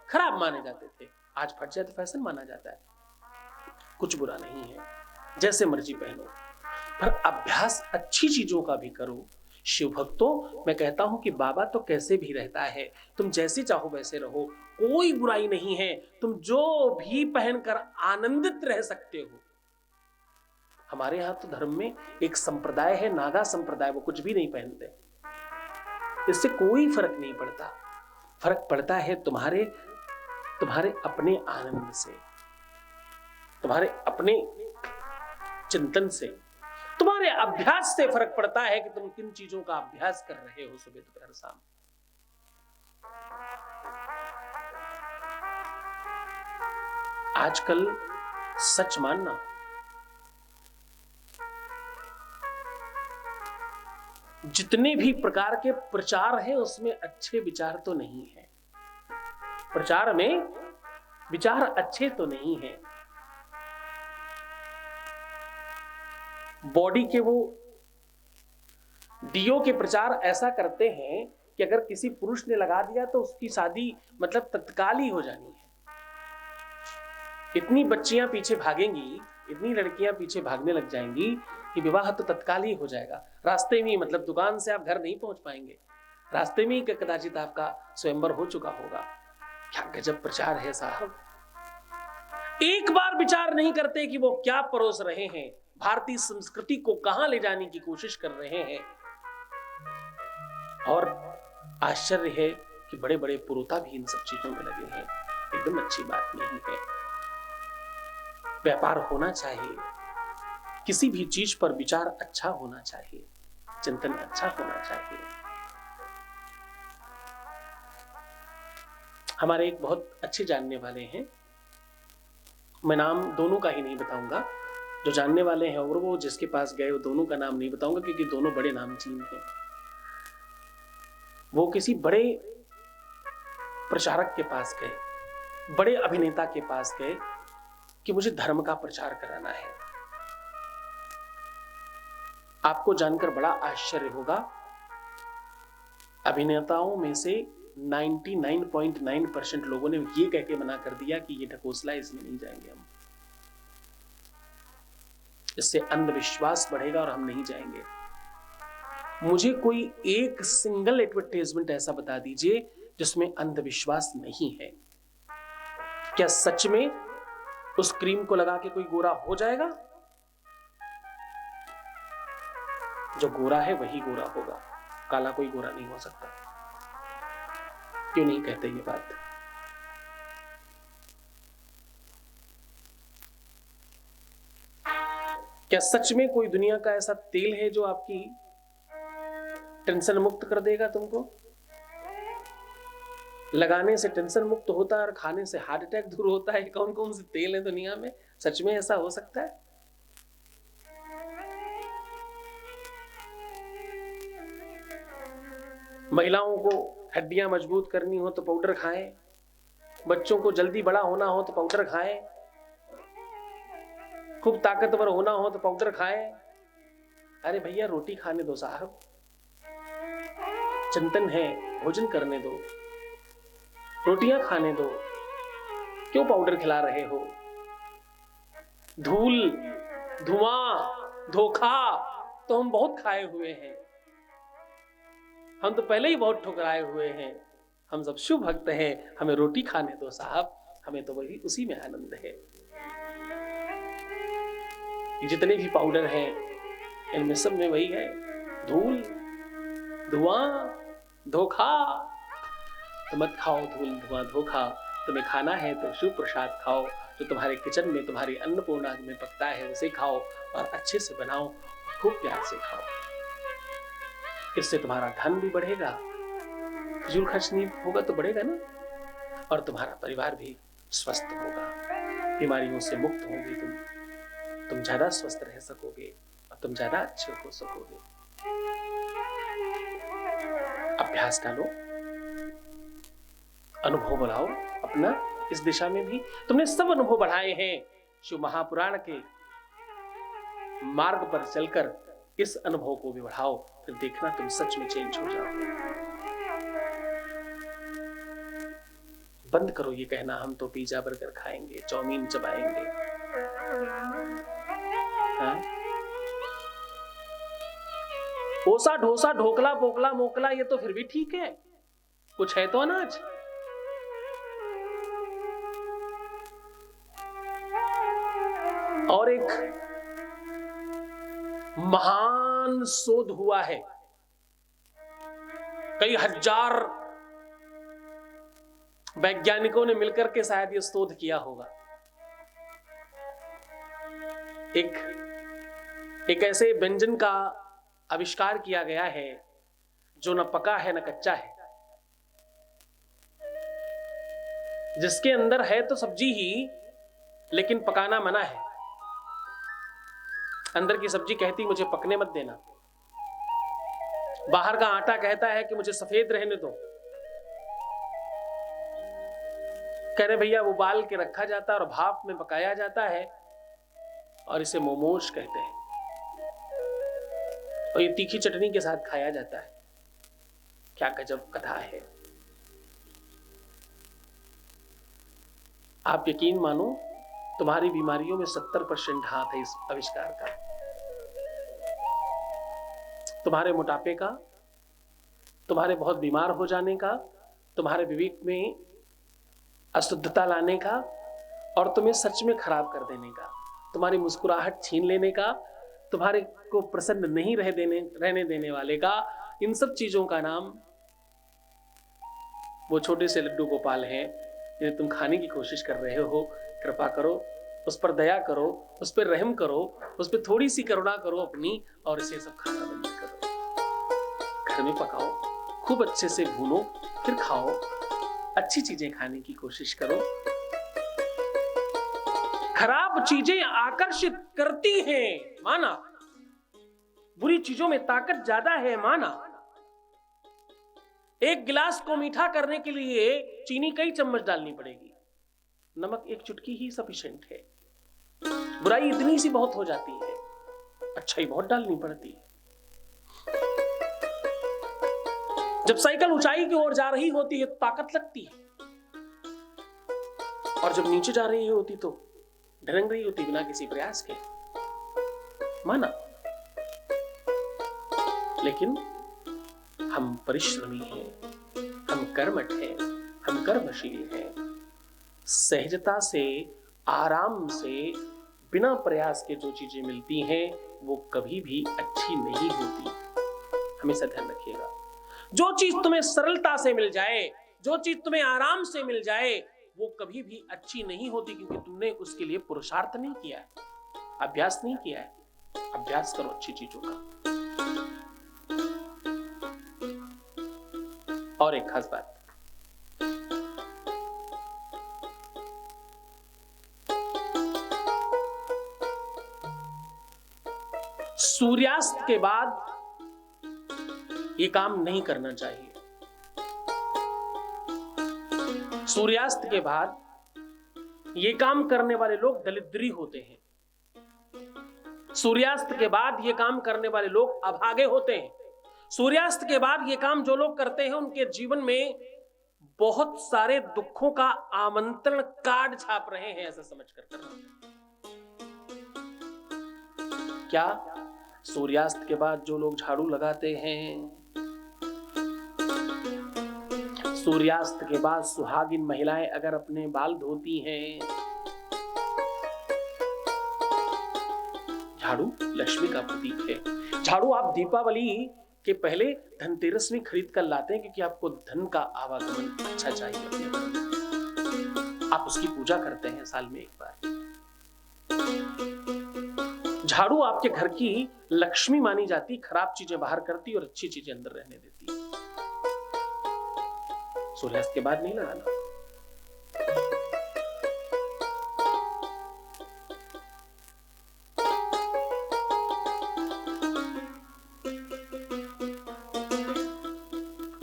खराब माने जाते थे, आज फट जाए तो फैशन माना जाता है। कुछ बुरा नहीं है, जैसे मर्जी पहनो, पर अभ्यास अच्छी चीजों का भी करो। शिव भक्तों, मैं कहता हूं कि बाबा तो कैसे भी रहता है, तुम जैसे चाहो वैसे रहो, कोई बुराई नहीं है। तुम जो भी पहनकर आनंदित रह सकते हो। हमारे यहाँ तो धर्म में एक संप्रदाय है, नागा संप्रदाय, वो कुछ भी नहीं पहनते। इससे कोई फर्क नहीं पड़ता। फर्क पड़ता है तुम्हारे अपने आनंद से, तुम्हारे अपने चिंतन से, तुम्हारे अभ्यास से फर्क पड़ता है कि तुम किन चीजों का अभ्यास कर रहे हो सुबह दोपहर शाम। आजकल सच मानना, जितने भी प्रकार के प्रचार हैं उसमें अच्छे विचार तो नहीं है। प्रचार में विचार अच्छे तो नहीं है। बॉडी के वो डीओ के प्रचार ऐसा करते हैं कि अगर किसी पुरुष ने लगा दिया तो उसकी शादी मतलब तत्काल ही हो जानी है। इतनी बच्चियां पीछे भागेंगी, इतनी लड़कियां पीछे भागने लग जाएंगी कि विवाह तो तत्काल ही हो जाएगा। रास्ते में मतलब दुकान से आप घर नहीं पहुंच पाएंगे, रास्ते में ही कदाचित आपका स्वयंवर हो चुका होगा। क्या गजब प्रचार है साहब। एक बार विचार नहीं करते कि वो क्या परोस रहे हैं, भारतीय संस्कृति को कहां ले जाने की कोशिश कर रहे हैं। और आश्चर्य है कि बड़े बड़े पुरोहित भी इन सब चीजों में लगे हैं। एकदम अच्छी बात नहीं है। व्यापार होना चाहिए, किसी भी चीज पर विचार अच्छा होना चाहिए, चिंतन अच्छा होना चाहिए। हमारे एक बहुत अच्छे जानने वाले हैं, मैं नाम दोनों का ही नहीं बताऊंगा, जो जानने वाले हैं और वो जिसके पास गए वो दोनों का नाम नहीं बताऊंगा क्योंकि दोनों बड़े नामचीन हैं। वो किसी बड़े प्रचारक के पास गए, बड़े अभिनेता के पास गए कि मुझे धर्म का प्रचार कराना है। आपको जानकर बड़ा आश्चर्य होगा, अभिनेताओं में से 99.9% लोगों ने ये कह के मना कर दिया कि ये ढकोसला, इसमें नहीं जाएंगे हम, इससे अंधविश्वास बढ़ेगा और हम नहीं जाएंगे। मुझे कोई एक सिंगल एडवर्टाइजमेंट ऐसा बता दीजिए जिसमें अंधविश्वास नहीं है। क्या सच में उस क्रीम को लगा के कोई गोरा हो जाएगा? जो गोरा है वही गोरा होगा, काला कोई गोरा नहीं हो सकता। क्यों नहीं कहते ये बात? क्या सच में कोई दुनिया का ऐसा तेल है जो आपकी टेंशन मुक्त कर देगा? तुमको लगाने से टेंशन मुक्त होता है और खाने से हार्ट अटैक दूर होता है। कौन कौन से तेल है दुनिया में? सच में ऐसा हो सकता है? महिलाओं को हड्डियां मजबूत करनी हो तो पाउडर खाएं, बच्चों को जल्दी बड़ा होना हो तो पाउडर खाएं, खूब ताकतवर होना हो तो पाउडर खाएं। अरे भैया रोटी खाने दो साहब, चिंतन है, भोजन करने दो, रोटियां खाने दो, क्यों पाउडर खिला रहे हो? धूल, धुआं, धोखा तो हम बहुत खाए हुए हैं, हम तो पहले ही बहुत ठुकराए हुए हैं। हम सब शुभ भक्त हैं, हमें रोटी खाने दो साहब, हमें तो वही उसी में आनंद है। जितने भी पाउडर हैं इनमें सब में वही है, धूल, धुआं, धोखा। तो मत खाओ धूल, धुआं, धोखा। तुम्हें खाना है तो शिव प्रसाद खाओ, जो तुम्हारे किचन में तुम्हारी अन्नपूर्णा में पकता है उसे खाओ और अच्छे से बनाओ, खूब प्यार से खाओ। इससे तुम्हारा धन भी बढ़ेगा, फिजूल खर्च नहीं होगा तो बढ़ेगा ना, और तुम्हारा परिवार भी स्वस्थ होगा, बीमारियों से मुक्त होंगे तुम ज्यादा स्वस्थ रह सकोगे और तुम ज्यादा अच्छे हो सकोगे। अभ्यास डालो, अनुभव बढ़ाओ अपना। इस दिशा में भी तुमने सब अनुभव बढ़ाए हैं। शिव महापुराण के मार्ग पर चलकर इस अनुभव को भी बढ़ाओ, फिर देखना तुम सच में चेंज हो जाओगे। बंद करो ये कहना हम तो पिज्जा बर्गर खाएंगे, चाउमीन चबाएंगे। ओसा ढोसा ढोकला पोकला मोकला ये तो फिर भी ठीक है, कुछ है तो अनाज। और एक महान शोध हुआ है, कई हजार वैज्ञानिकों ने मिलकर के शायद यह शोध किया होगा। एक ऐसे व्यंजन का आविष्कार किया गया है जो न पका है न कच्चा है, जिसके अंदर है तो सब्जी ही, लेकिन पकाना मना है। अंदर की सब्जी कहती मुझे पकने मत देना, बाहर का आटा कहता है कि मुझे सफेद रहने दो। कह रहे भैया वो उबाल के रखा जाता है और भाप में पकाया जाता है और इसे मोमोज कहते हैं, और ये तीखी चटनी के साथ खाया जाता है। क्या गजब कथा है। आप यकीन मानो, तुम्हारी बीमारियों में 70% हाथ है इस आविष्कार का। तुम्हारे मोटापे का, तुम्हारे बहुत बीमार हो जाने का, तुम्हारे विवेक में अशुद्धता लाने का, और तुम्हें सच में खराब कर देने का, तुम्हारी मुस्कुराहट छीन लेने का, तुम्हारे को प्रसन्न नहीं रहने देने वाले का। इन सब चीजों का नाम वो छोटे से लड्डू गोपाल हैं जिन्हें तुम खाने की कोशिश कर रहे हो। कृपा करो, उस पर दया करो, उस पर रहम करो, उस पर थोड़ी सी करुणा करो अपनी, और इसे सब खाना बंद करो। घर में पकाओ, खूब अच्छे से भूनो, फिर खाओ। अच्छी चीजें खाने की कोशिश करो। खराब चीजें आकर्षित करती हैं, माना। बुरी चीजों में ताकत ज्यादा है, माना। एक गिलास को मीठा करने के लिए चीनी कई चम्मच डालनी पड़ेगी, नमक एक चुटकी ही सफिशिएंट है। बुराई इतनी सी बहुत हो जाती है, अच्छाई बहुत डालनी पड़ती है। जब साइकिल ऊंचाई की ओर जा रही होती है तो ताकत लगती है, और जब नीचे जा रही होती तो ढरंग रही होती बिना किसी प्रयास के, माना। लेकिन हम परिश्रमी हैं, हम कर्मठ हैं, हम कर्मशील हैं। सहजता से, आराम से, बिना प्रयास के जो चीजें मिलती हैं वो कभी भी अच्छी नहीं होती। हमेशा ध्यान रखिएगा। जो चीज तुम्हें सरलता से मिल जाए, जो चीज तुम्हें आराम से मिल जाए, वो कभी भी अच्छी नहीं होती, क्योंकि तुमने उसके लिए पुरुषार्थ नहीं किया है, अभ्यास नहीं किया है। अभ्यास करो अच्छी चीजों का। और एक खास बात, सूर्यास्त के बाद ये काम नहीं करना चाहिए। सूर्यास्त के बाद ये काम करने वाले लोग दलिद्री होते हैं। सूर्यास्त के बाद ये काम करने वाले लोग अभागे होते हैं। सूर्यास्त के बाद ये काम जो लोग करते हैं उनके जीवन में बहुत सारे दुखों का आमंत्रण कार्ड छाप रहे हैं, ऐसा समझकर करना। क्या सूर्यास्त के बाद जो लोग झाड़ू लगाते हैं, सूर्यास्त के बाद सुहागिन महिलाएं अगर अपने बाल धोती हैं, झाड़ू लक्ष्मी का प्रतीक है। झाड़ू आप दीपावली के पहले धनतेरस में खरीद कर लाते हैं, क्योंकि आपको धन का आवागमन अच्छा चाहिए अपने घर में। आप उसकी पूजा करते हैं साल में एक बार। झाड़ू आपके घर की लक्ष्मी मानी जाती, खराब चीजें बाहर करती और अच्छी चीजें अंदर रहने देती। सूर्यास्त के बाद नहीं लगाना।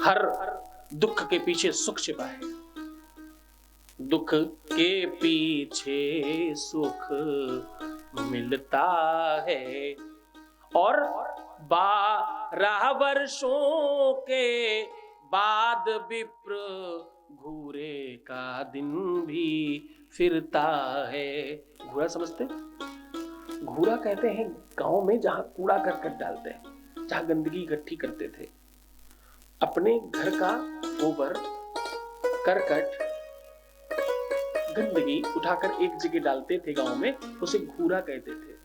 हर दुख के पीछे सुख छिपा है। दुख के पीछे सुख मिलता है, और 12 वर्षों के बाद विप्र घूरे का दिन भी फिरता है। घूरा समझते? घूरा कहते हैं गांव में जहां कूड़ा करकट डालते हैं, जहां गंदगी इकट्ठी करते थे। अपने घर का गोबर, करकट, गंदगी उठाकर एक जगह डालते थे गांव में, उसे घूरा कहते थे।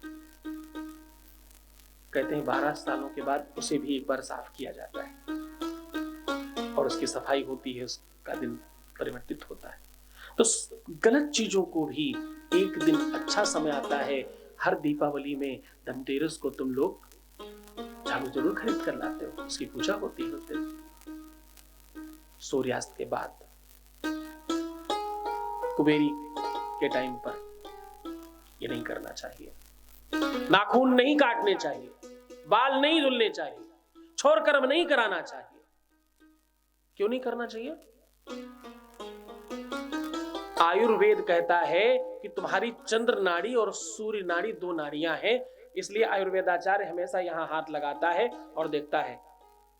कहते हैं 12 सालों के बाद उसे भी एक बार साफ किया जाता है और उसकी सफाई होती है, उसका दिन परिवर्तित होता है। तो गलत चीजों को भी एक दिन अच्छा समय आता है। हर दीपावली में धनतेरस को तुम लोग झाड़ू जरूर खरीद कर लाते हो, उसकी पूजा होती है उस दिन। सूर्यास्त के बाद कुबेरी के टाइम पर ये नहीं करना चाहिए। नाखून नहीं काटने चाहिए, बाल नहीं धुलने चाहिए, छोर कर्म नहीं कराना चाहिए। क्यों नहीं करना चाहिए? आयुर्वेद कहता है कि तुम्हारी चंद्र नाड़ी और सूर्य नाड़ी 2 नाड़ियां हैं, इसलिए आयुर्वेदाचार्य हमेशा यहां हाथ लगाता है और देखता है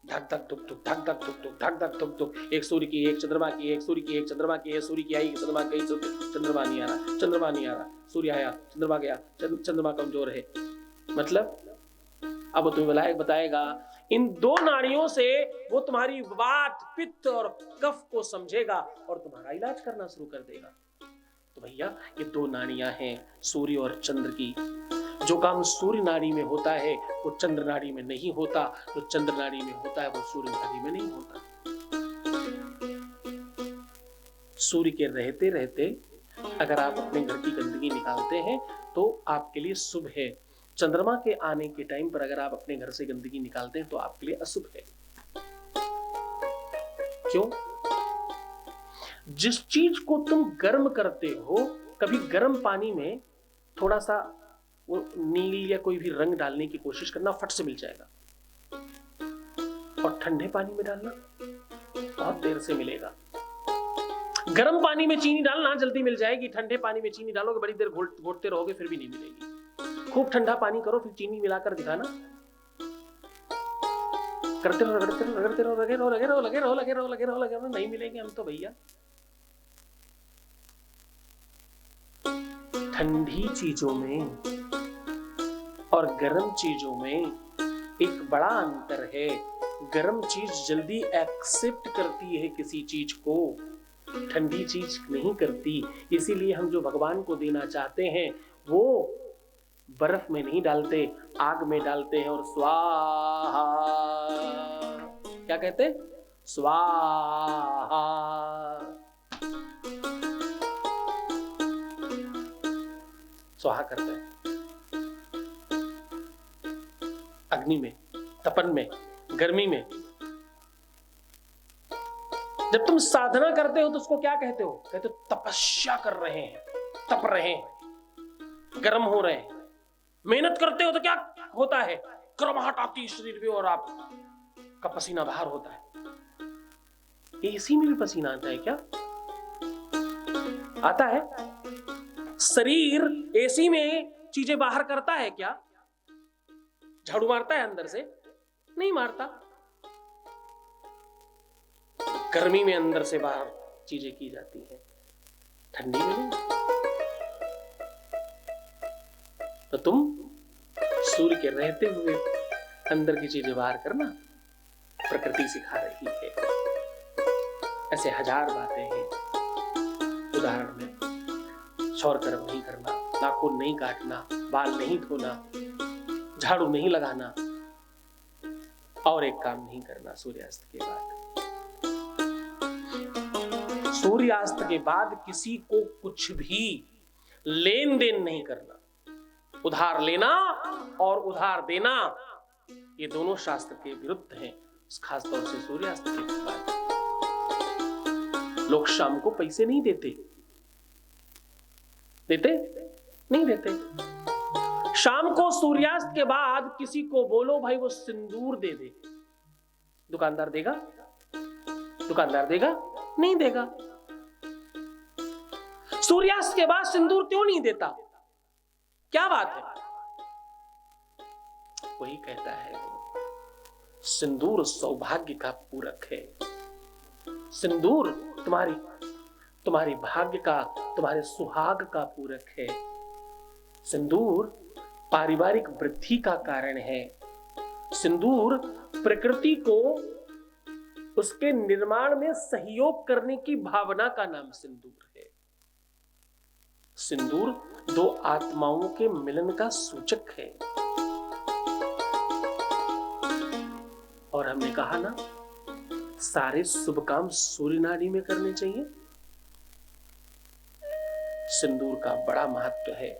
धक धक धुक धुक, धक धक धुक धुक, धक धक धुक धुक। एक सूर्य की, एक चंद्रमा की, एक सूर्य की, एक चंद्रमा की, एक सूर्य की आई, चंद्रमा गई, चंद्रमा नहीं आ रहा, चंद्रमा नहीं आ रहा, सूर्य आया, चंद्रमा गया, चंद्रमा कमजोर है। मतलब अब तुम्हें विलायक बताएगा, इन 2 नाड़ियों से वो तुम्हारी वात, पित्त और कफ को समझेगा और तुम्हारा इलाज करना शुरू कर देगा। तो भैया ये 2 नाड़ियां हैं सूर्य और चंद्र की। जो काम सूर्य नाड़ी में होता है वो चंद्र नाड़ी में नहीं होता, जो चंद्र नाड़ी में होता है वो सूर्य नाड़ी में नहीं होता। सूर्य के रहते रहते अगर आप अपने घर की गंदगी निकालते हैं तो आपके लिए शुभ है। चंद्रमा के आने के टाइम पर अगर आप अपने घर से गंदगी निकालते हैं तो आपके लिए अशुभ है। क्यों? जिस चीज को तुम गर्म करते हो, कभी गर्म पानी में थोड़ा सा वो नील या कोई भी रंग डालने की कोशिश करना, फट से मिल जाएगा। और ठंडे पानी में डालना बहुत देर से मिलेगा। गर्म पानी में चीनी डालना जल्दी मिल जाएगी, ठंडे पानी में चीनी डालोगे बड़ी देर घोटते रहोगे फिर भी नहीं मिलेगी। खूब ठंडा पानी करो, फिर चीनी मिलाकर दिखाना, करते रहो, रगड़ते रहो, रगड़ते रहो, लगे रहो, लगे रहो, लगे रहो, लगे रहो, लगे रहो, लगे रहो, नहीं मिलेंगे हम तो भैया। ठंडी चीजों में और गर्म चीजों में एक बड़ा अंतर है। गर्म चीज जल्दी एक्सेप्ट करती है किसी चीज को, ठंडी चीज नहीं करती। इसीलिए हम जो भगवान को देना चाहते हैं वो बर्फ में नहीं डालते, आग में डालते हैं और स्वाहा, क्या कहते हैं? स्वाहा। स्वाहा करते हैं अग्नि में, तपन में, गर्मी में। जब तुम साधना करते हो तो उसको क्या कहते हो? कहते हो तपस्या कर रहे हैं, तप रहे हैं, गर्म हो रहे हैं। मेहनत करते हो तो क्या होता है? गर्माहट आती है शरीर में और आप का पसीना बाहर होता है। एसी में भी पसीना आता है क्या? आता है? शरीर एसी में चीजें बाहर करता है क्या? झाड़ू मारता है अंदर से? नहीं मारता। गर्मी में अंदर से बाहर चीजें की जाती हैं, ठंडी में नहीं। तो तुम सूर्य के रहते हुए अंदर की चीजें बाहर करना प्रकृति सिखा रही है। ऐसे 1000 बातें हैं। उदाहरण में शौर कर्म नहीं करना, नाखून नहीं काटना, बाल नहीं धोना, झाड़ू नहीं लगाना, और एक काम नहीं करना सूर्यास्त के बाद। सूर्यास्त के बाद किसी को कुछ भी लेन देन नहीं करना। उधार लेना और उधार देना ये दोनों शास्त्र के विरुद्ध हैं, खासतौर से सूर्यास्त के बाद। लोग शाम को पैसे नहीं देते, देते नहीं देते। शाम को सूर्यास्त के बाद किसी को बोलो भाई वो सिंदूर दे दे, दुकानदार देगा? दुकानदार देगा? नहीं देगा। सूर्यास्त के बाद सिंदूर क्यों नहीं देता? क्या बात है? वही कहता है सिंदूर सौभाग्य का पूरक है। सिंदूर तुम्हारी भाग्य का, तुम्हारे सुहाग का पूरक है। सिंदूर पारिवारिक वृद्धि का कारण है। सिंदूर प्रकृति को उसके निर्माण में सहयोग करने की भावना का नाम सिंदूर है। सिंदूर 2 आत्माओं के मिलन का सूचक है। और हमने कहा ना, सारे शुभ काम सूर्य नाड़ी में करने चाहिए। सिंदूर का बड़ा महत्व है।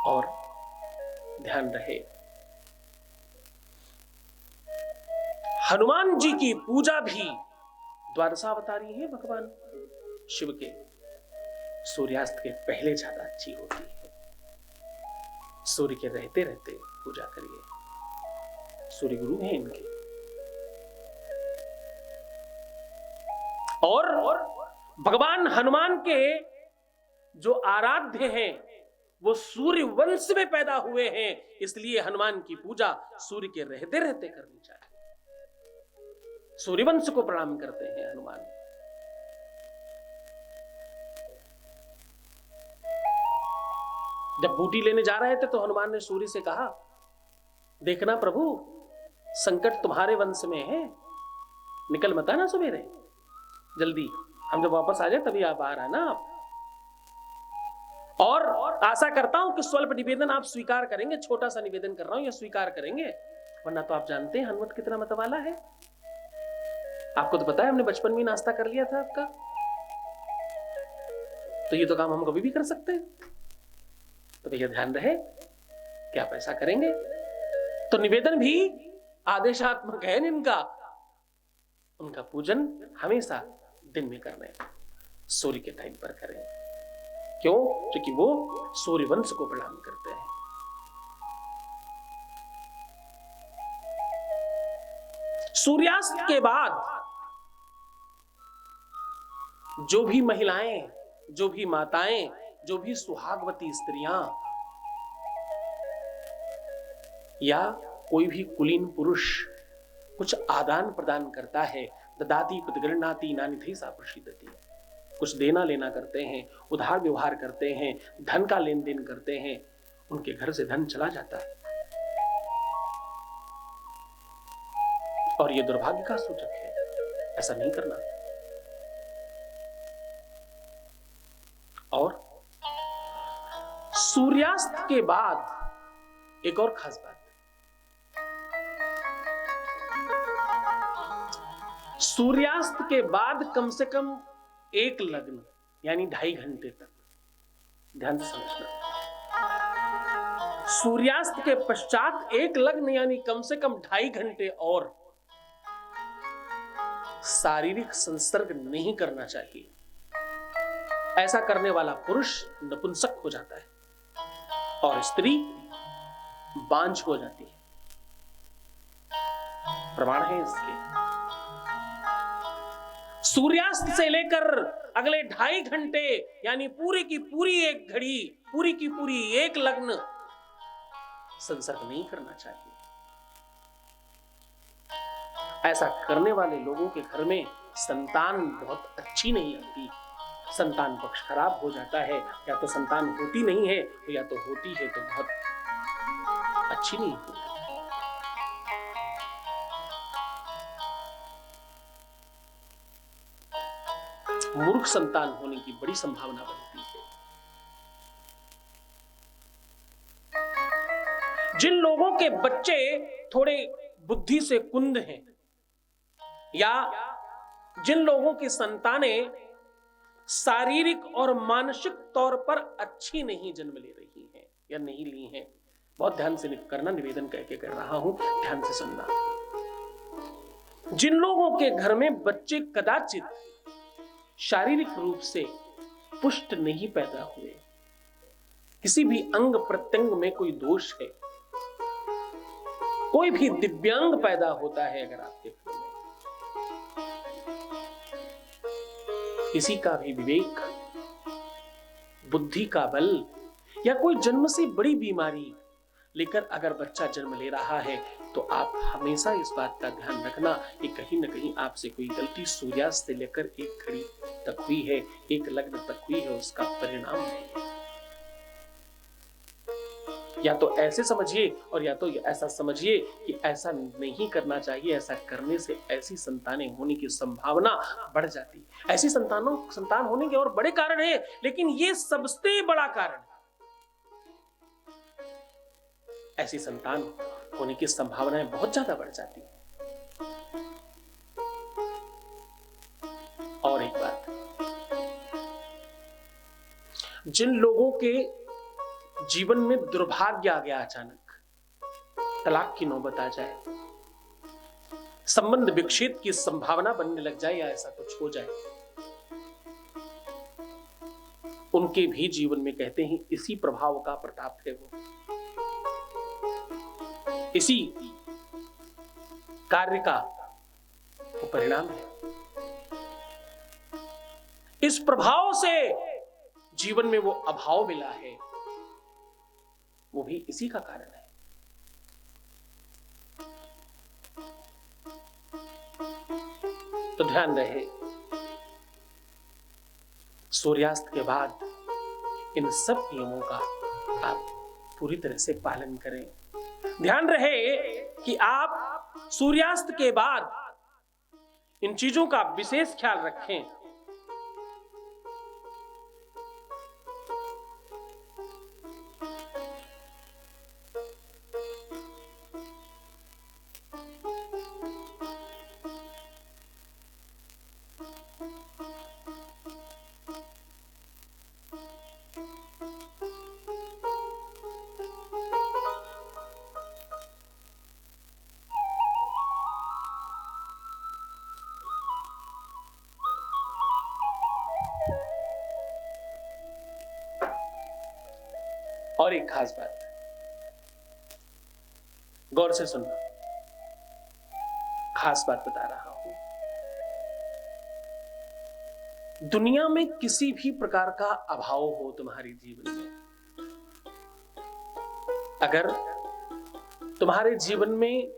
और ध्यान रहे, हनुमान जी की पूजा भी द्वादशावतारी है भगवान शिव के, सूर्यास्त के पहले ज्यादा अच्छी होती है। सूर्य के रहते रहते पूजा करिए, सूर्य गुरु हैं इनके। और भगवान हनुमान के जो आराध्य हैं वो सूर्य वंश में पैदा हुए हैं, इसलिए हनुमान की पूजा सूर्य के रहते रहते करनी चाहिए। सूर्य वंश को प्रणाम करते हैं हनुमान। जब बूटी लेने जा रहे थे तो हनुमान ने सूर्य से कहा, देखना प्रभु, संकट तुम्हारे वंश में है, निकल मत आना सवेरे, जल्दी, हम जब वापस आ जाए तभी आप आ रहा ना आप। और आशा करता हूं कि स्वल्प निवेदन आप स्वीकार करेंगे, छोटा सा निवेदन कर रहा हूं, यह स्वीकार करेंगे, वरना तो आप जानते हैं हनुमत कितना मतवाला है। आपको तो पता है हमने बचपन में नाश्ता कर लिया था आपका, तो ये तो काम हम कभी भी कर सकते हैं। तो भैया ध्यान रहे कि आप ऐसा करेंगे। तो निवेदन भी आदेशात्मक है इनका, उनका पूजन हमेशा दिन में करने, सूर्य के टाइम पर करें। क्यों? क्योंकि वो सूर्य वंश को प्रणाम करते हैं। सूर्यास्त के बाद जो भी महिलाएं, जो भी माताएं, जो भी सुहागवती स्त्रियां या कोई भी कुलीन पुरुष कुछ आदान प्रदान करता है, ददाति प्रतिगृह्णाति नानिधि सा प्रसिद्धति, कुछ देना लेना करते हैं, उधार व्यवहार करते हैं, धन का लेन देन करते हैं, उनके घर से धन चला जाता है और यह दुर्भाग्य का सूचक है। ऐसा नहीं करना। और सूर्यास्त के बाद एक और खास बात, सूर्यास्त के बाद कम से कम एक लग्न यानी 2.5 घंटे तक, ध्यान से समझना, सूर्यास्त के पश्चात एक लग्न यानी कम से कम 2.5 घंटे और शारीरिक संसर्ग नहीं करना चाहिए। ऐसा करने वाला पुरुष नपुंसक हो जाता है और स्त्री बांझ हो जाती है। प्रमाण है इसके। सूर्यास्त से लेकर अगले 2.5 घंटे यानी पूरी की पूरी एक घड़ी, पूरी की पूरी एक लग्न संसर्ग नहीं करना चाहिए। ऐसा करने वाले लोगों के घर में संतान बहुत अच्छी नहीं आती, संतान पक्ष खराब हो जाता है, या तो संतान होती नहीं है या तो होती है तो बहुत अच्छी नहीं होती। मूर्ख संतान होने की बड़ी संभावना बनती है। जिन लोगों के बच्चे थोड़े बुद्धि से कुंद हैं या जिन लोगों की संतानें शारीरिक और मानसिक तौर पर अच्छी नहीं जन्म ले रही हैं या नहीं ली हैं, बहुत ध्यान से करना, निवेदन करके कर रहा हूं, ध्यान से सुनना। जिन लोगों के घर में बच्चे कदाचित शारीरिक रूप से पुष्ट नहीं पैदा हुए, किसी भी अंग प्रत्यंग में कोई दोष है, कोई भी दिव्यांग पैदा होता है अगर आपके घर में, किसी का भी विवेक, बुद्धि का बल या कोई जन्म से बड़ी बीमारी लेकर अगर बच्चा जन्म ले रहा है तो आप हमेशा इस बात का ध्यान रखना कि कहीं ना कहीं आपसे कोई गलती सूर्यास्त से लेकर एक घड़ी तक हुई है, एक लग्न तक हुई है, उसका परिणाम है। या तो ऐसे समझिए और या तो ऐसा समझिए कि ऐसा नहीं करना चाहिए, ऐसा करने से ऐसी संतानें होने की संभावना बढ़ जाती है। ऐसी संतान होने के और बड़े कारण हैं, लेकिन ये सबसे बड़ा कारण है। ऐसी संतान होने की संभावनाएं बहुत ज्यादा बढ़ जाती है। और एक बात, जिन लोगों के जीवन में दुर्भाग्य आ गया, अचानक तलाक की नौबत आ जाए, संबंध विच्छेद की संभावना बनने लग जाए या ऐसा कुछ हो जाए, उनके भी जीवन में कहते हैं इसी प्रभाव का प्रताप है, वो इसी कार्य का वो परिणाम है। इस प्रभाव से जीवन में वो अभाव मिला है, वो भी इसी का कारण है। तो ध्यान रहे, सूर्यास्त के बाद इन सब नियमों का आप पूरी तरह से पालन करें। ध्यान रहे कि आप सूर्यास्त के बाद इन चीजों का विशेष ख्याल रखें। और एक खास बात, गौर से सुनना, खास बात बता रहा हूं। दुनिया में किसी भी प्रकार का अभाव हो तुम्हारे जीवन में, अगर तुम्हारे जीवन में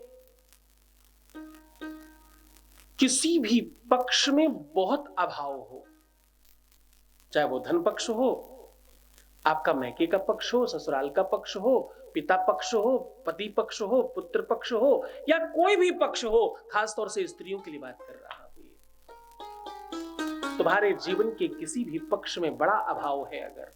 किसी भी पक्ष में बहुत अभाव हो, चाहे वो धन पक्ष हो, आपका मैके का पक्ष हो, ससुराल का पक्ष हो, पिता पक्ष हो, पति पक्ष हो, पुत्र पक्ष हो, या कोई भी पक्ष हो, खासतौर से स्त्रियों के लिए बात कर रहा हूं, तुम्हारे जीवन के किसी भी पक्ष में बड़ा अभाव है अगर,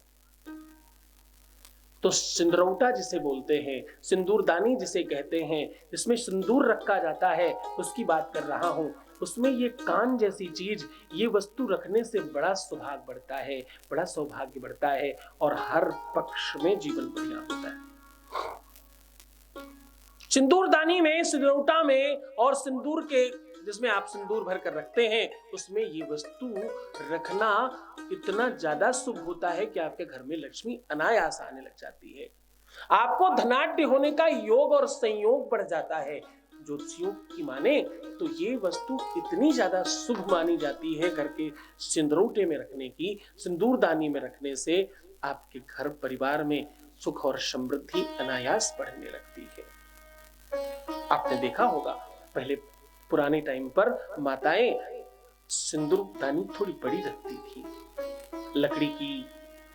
तो सिंदूरौटा जिसे बोलते हैं, सिंदूरदानी जिसे कहते हैं, जिसमें सिंदूर रखा जाता है, उसकी बात कर रहा हूं। उसमें ये कान जैसी चीज, ये वस्तु रखने से बड़ा सौभाग्य बढ़ता है, बड़ा सौभाग्य बढ़ता है और हर पक्ष में जीवन बढ़िया होता है। सिंदूरदानी में, सिंदूरौटा में और सिंदूर के जिसमें आप सिंदूर भर कर रखते हैं, उसमें ये वस्तु रखना इतना ज्यादा शुभ होता है कि आपके घर में लक्ष्मी अनायास आने लग जाती है। आपको धनाढ्य होने का योग और संयोग बढ़ जाता है। ज्योतिषियों की माने तो ये वस्तु इतनी ज्यादा शुभ मानी जाती है घर के सिंदूरौटे में रखने की, सिंदूरदानी में रखने से आपके घर परिवार में सुख और समृद्धि अनायास बढ़ने लगती है। आपने देखा होगा पहले पुराने टाइम पर माताएं सिंदूरदानी थोड़ी बड़ी रखती थी, लकड़ी की,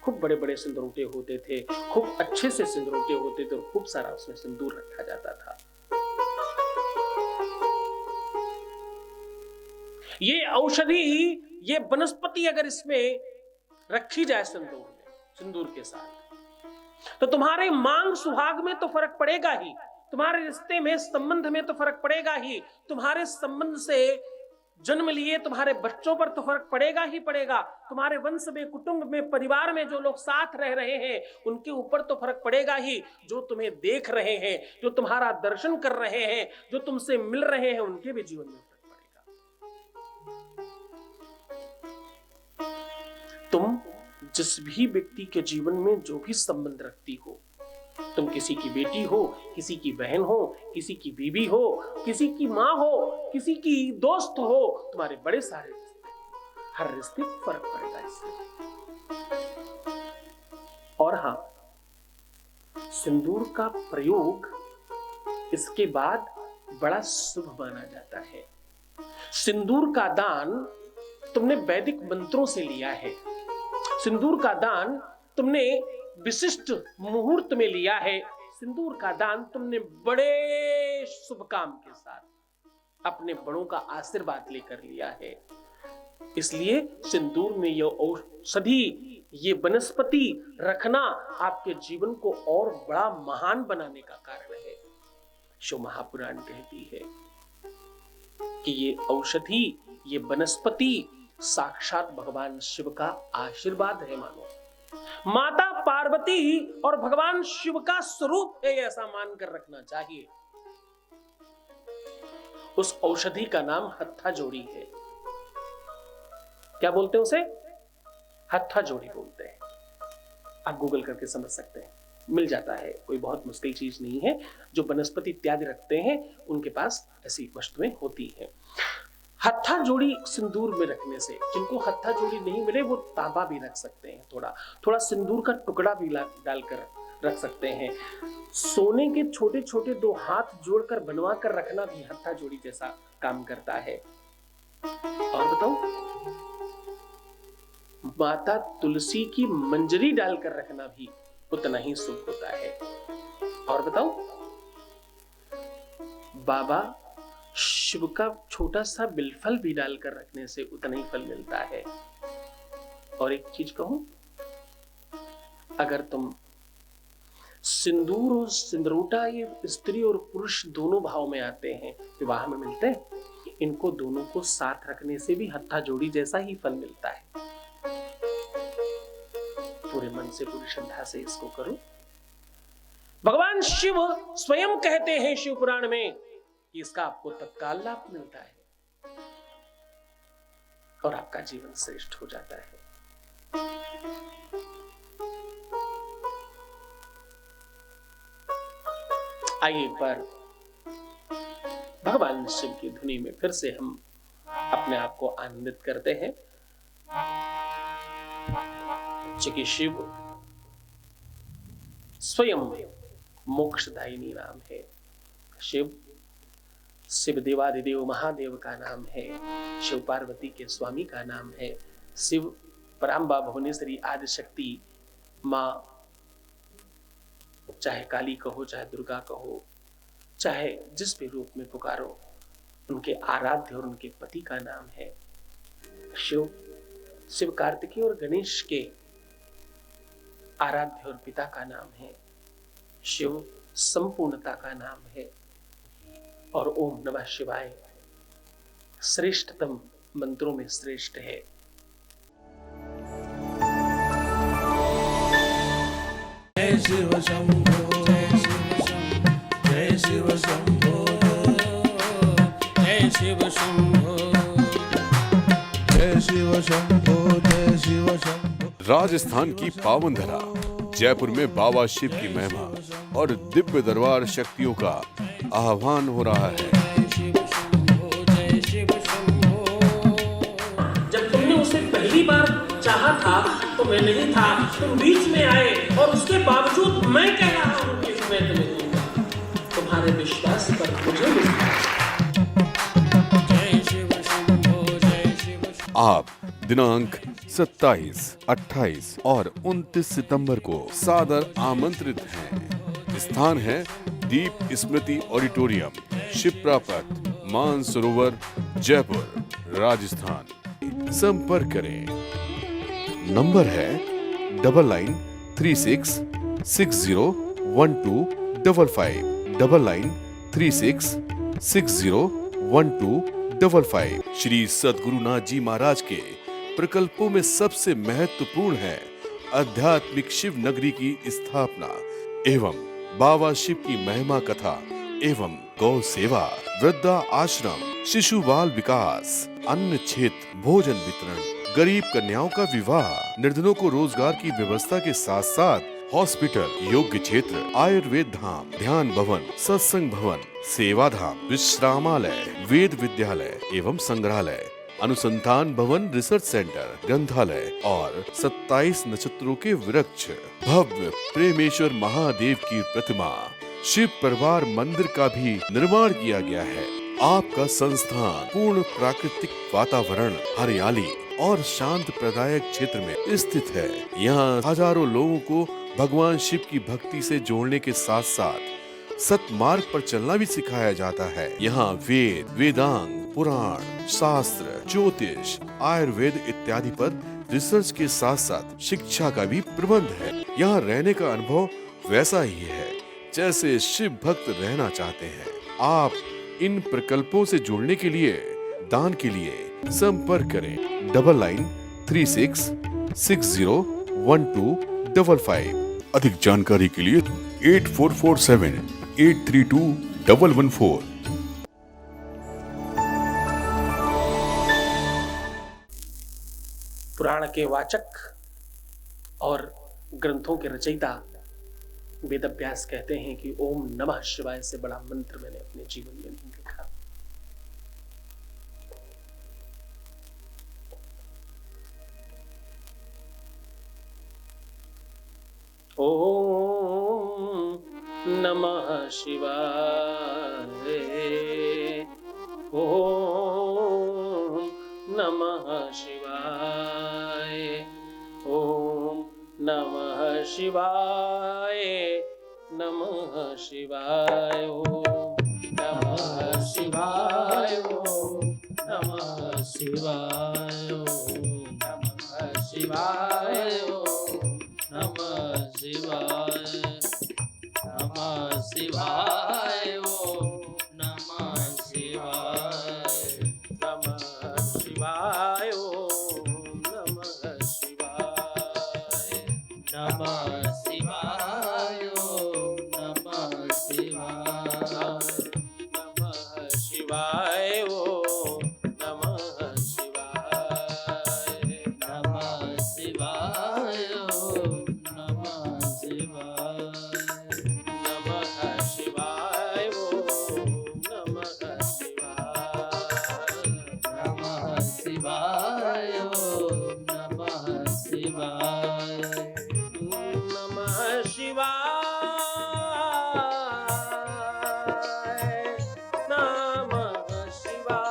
खूब बड़े बड़े सिंदूरौटे होते थे, खूब अच्छे से सिंदूरौटे होते थे और खूब सारा उसमें सिंदूर रखा जाता था। ये औषधि, ये वनस्पति अगर इसमें रखी जाए सिंदूर में, सिंदूर के साथ, तो तुम्हारे मांग सुहाग में तो फर्क पड़ेगा ही, तुम्हारे रिश्ते में, संबंध में तो फर्क पड़ेगा ही, तुम्हारे संबंध से जन्म लिए तुम्हारे बच्चों पर तो फर्क पड़ेगा ही पड़ेगा, तुम्हारे वंश में, कुटुंब में, परिवार में जो लोग साथ रह रहे हैं उनके ऊपर तो फर्क पड़ेगा ही, जो तुम्हें देख रहे हैं, जो तुम्हारा दर्शन कर रहे हैं, जो तुमसे मिल रहे हैं, उनके भी जीवन में फर्क पड़ेगा। तुम जिस भी व्यक्ति के जीवन में जो भी संबंध रखती हो, तुम किसी की बेटी हो, किसी की बहन हो, किसी की बीवी हो, किसी की माँ हो, किसी की दोस्त हो, तुम्हारे बड़े सारे रिश्ते, हर रिश्ते में फर्क पड़ेगा इससे। और हाँ, सिंदूर का प्रयोग इसके बाद बड़ा शुभ माना जाता है। सिंदूर का दान तुमने वैदिक मंत्रों से लिया है, सिंदूर का दान तुमने विशिष्ट मुहूर्त में लिया है, सिंदूर का दान तुमने बड़े शुभ काम के साथ अपने बड़ों का आशीर्वाद लेकर लिया है। इसलिए सिंदूर में यह औषधि, ये वनस्पति रखना आपके जीवन को और बड़ा महान बनाने का कारण शिव महापुराण कहती है कि ये औषधि, ये वनस्पति साक्षात भगवान शिव का आशीर्वाद है। मानो माता पार्वती और भगवान शिव का स्वरूप है, ऐसा मानकर रखना चाहिए। उस औषधि का नाम हत्था जोड़ी है। क्या बोलते हैं उसे? हत्था जोड़ी बोलते हैं। आप गूगल करके समझ सकते हैं, मिल जाता है, कोई बहुत मुश्किल चीज नहीं है। जो वनस्पति इत्यादि रखते हैं उनके पास ऐसी वस्तुएं होती हैं। हत्था जोड़ी सिंदूर में रखने से, जिनको हत्था जोड़ी नहीं मिले वो तांबा भी रख सकते हैं, थोड़ा थोड़ा सिंदूर का टुकड़ा भी डालकर रख सकते हैं। सोने के छोटे छोटे 2 हाथ जोड़कर बनवा कर रखना भी हत्था जोड़ी जैसा काम करता है। और बताओ, माता तुलसी की मंजरी डालकर रखना भी उतना ही शुभ होता है। और बताओ, बाबा शिव का छोटा सा बिलफल भी डालकर रखने से उतना ही फल मिलता है। और एक चीज कहूं, अगर तुम सिंदूर और सिंदरूटा, ये स्त्री और पुरुष दोनों भाव में आते हैं, विवाह में मिलते हैं, इनको दोनों को साथ रखने से भी हत्था जोड़ी जैसा ही फल मिलता है। पूरे मन से, पूरी श्रद्धा से इसको करो। भगवान शिव स्वयं कहते हैं शिव पुराण में कि इसका आपको तत्काल लाभ मिलता है और आपका जीवन श्रेष्ठ हो जाता है। आइए एक बार भगवान शिव की धुनी में फिर से हम अपने आप को आनंदित करते हैं। कि शिव स्वयं मोक्षदायिनी नाम है। शिव देवादिदेव महादेव का नाम है। शिव पार्वती के स्वामी का नाम है। शिव पराम्बा भुवनेश्वरी आदि शक्ति मां, चाहे काली कहो, चाहे दुर्गा कहो, चाहे जिस भी रूप में पुकारो, उनके आराध्य और उनके पति का नाम है शिव कार्तिकेय और गणेश के आराध्य और पिता का नाम है शिव। संपूर्णता का नाम है। और ओम नमः शिवाय श्रेष्ठतम मंत्रों में श्रेष्ठ है। जय शिव शंभो, जय शिव शंभो, जय शिव शंभो, जय शिव शंभो, जय शिव शंभो। राजस्थान की पावन धरा जयपुर में बाबा शिव की महिमा और दिव्य दरबार शक्तियों का आह्वान हो रहा है। जब तुमने उसे पहली बार चाहा था तो मैं नहीं था, तुम बीच में आए और उसके बावजूद मैं कह रहा हूं कि मैं तुम्हें दूंगा। तुम्हारे विश्वास पर मुझे विश्वास। आप दिनांक 27, 28 और 29 सितंबर को सादर आमंत्रित हैं। स्थान है दीप स्मृति ऑडिटोरियम, शिप्रा पथ, मानसरोवर, जयपुर, राजस्थान। संपर्क करें। नंबर है 9936601255, 9936601255। श्री सद्गुरुनाथ जी महाराज के प्रकल्पों में सबसे महत्वपूर्ण है आध्यात्मिक शिव नगरी की स्थापना एवं बाबा शिव की महिमा कथा एवं गौ सेवा, वृद्धा आश्रम, शिशु बाल विकास, अन्न क्षेत्र, भोजन वितरण, गरीब कन्याओं का विवाह, निर्धनों को रोजगार की व्यवस्था के साथ साथ हॉस्पिटल, योग्य क्षेत्र, आयुर्वेद धाम, ध्यान भवन, सत्संग भवन, सेवा धाम, विश्रामालय, वेद विद्यालय एवं संग्रहालय, अनुसंधान भवन, रिसर्च सेंटर, ग्रंथालय और 27 नक्षत्रों के वृक्ष, भव्य प्रेमेश्वर महादेव की प्रतिमा, शिव परिवार मंदिर का भी निर्माण किया गया है। आपका संस्थान पूर्ण प्राकृतिक वातावरण, हरियाली और शांत प्रदायक क्षेत्र में स्थित है। यहाँ हजारों लोगों को भगवान शिव की भक्ति से जोड़ने के साथ साथ सतमार्ग पर चलना भी सिखाया जाता है। यहाँ वेद, वेदांग, पुराण, शास्त्र, ज्योतिष, आयुर्वेद इत्यादि पर रिसर्च के साथ साथ शिक्षा का भी प्रबंध है। यहाँ रहने का अनुभव वैसा ही है जैसे शिव भक्त रहना चाहते हैं। आप इन प्रकल्पों से जुड़ने के लिए, दान के लिए संपर्क करें 9936601255। अधिक जानकारी के लिए 8447832114। पुराण के वाचक और ग्रंथों के रचयिता वेदव्यास कहते हैं कि ओम नमः शिवाय से बड़ा मंत्र मैंने अपने जीवन में नहीं देखा। ओम नमः शिवाय, ओम नमः शिवाय, ओम नमः शिवाय, नमः शिवाय, ओम नमः शिवाय, ओम नमः शिवाय, ओम नमः शिवाय, ओम नमः शिवाय, नमः शिवाय, ओम नमः शिवाय, नमः शिवाय, ओम नमः शिवाय, नमः शिवाय, ओम नमः शिवाय, नमः शिवाय, ओम नमः शिवाय, नमः शिवाय, ओम नमः शिवाय, नमः शिवाय, ओम नमः शिवाय, नमः शिवाय, ओम नमः शिवाय, नमः शिवाय, नमः शिवाय,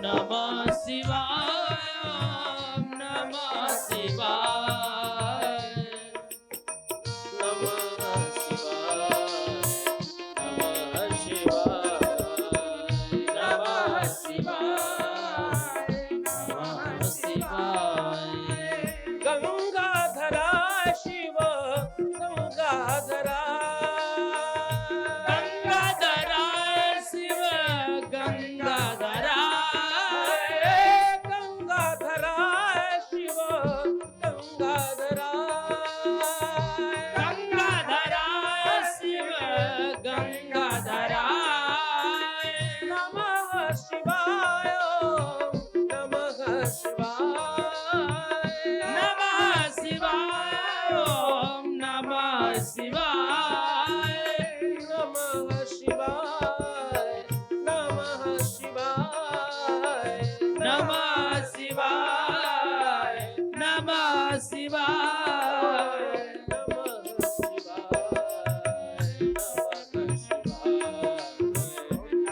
नमः शिवाय, नमः शिवाय, नमः शिवाय, नमः शिवाय, नमः शिवाय, गंगाधरा शिव गंगाधरा, गंगाधरा शिव गंगाधरा, गंगाधरा शिव गंगाधरा, गंगाधरा शिव गंगाधरा, नमः शिवाय, नमः शिवाय, नमः शिवाय, ओम नमः शिवाय, नमः शिवाय, नमः शिवाय, नमः शिवाय,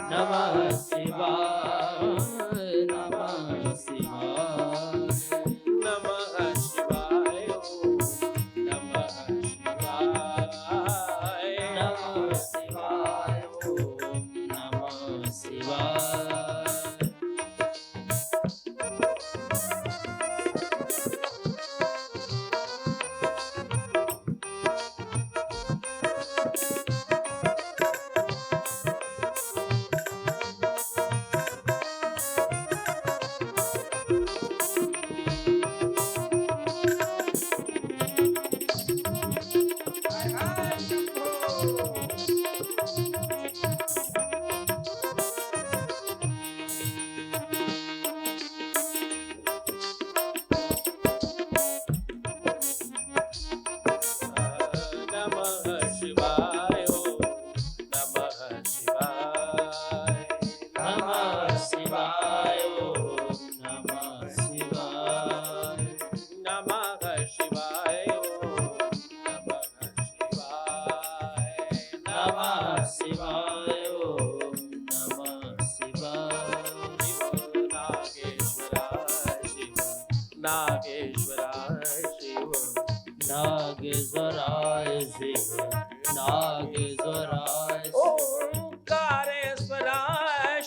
नमः शिवाय, नमः शिवाय, नमः शिवाय, नमः शिवाय, नमः शिवाय, नमः शिवाय, नमः शिवाय, नमः शिवाय। नागेश्वराय शिव, नागेश्वराय शिव, नागेश्वराय ओंकारेश्वराय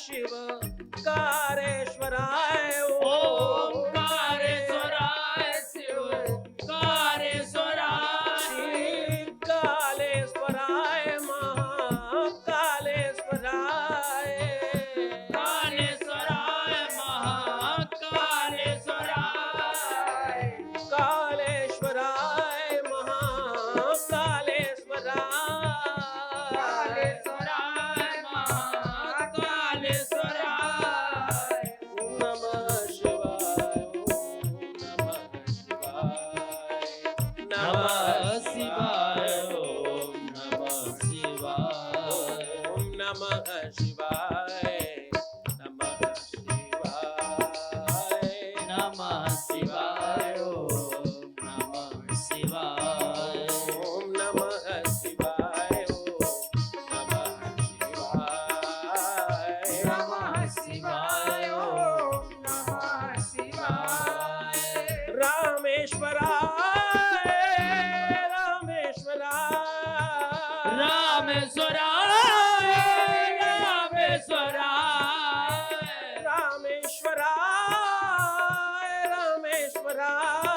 शिव, कारेश्वराय ओंकारेश्वराय शिव, कारेश्वराय कालेश्वराय शिवाय ओम नमः शिवाय नमः शिवाय नमः शिवाय ओम नमः शिवाय ओम नमः शिवाय ओम नमः शिवाय नमः शिवाय ओम नमः शिवाय रामेश्वराय रामेश्वराय रामेश्वराय रामेश्वराय रामेश्वराय रामेश्वराय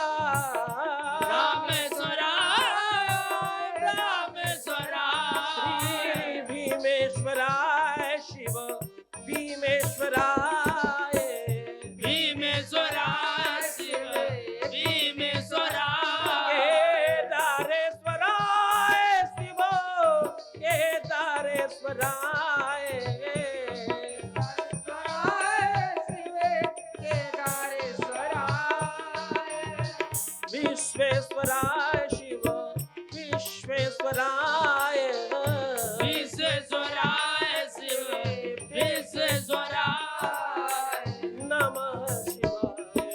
रामेश्वराय रामेश्वराय भीमेश्वराय शिव भीमेश्वराय भीमेश्वराय शिव भीमेश्वराय केदारेश्वराय शिव केदारेश्वराय विश्वेश्वराय शिव विश्वेश्वराय विश्वेश्वराय शिव विश्वेश्वराय नमः शिवाय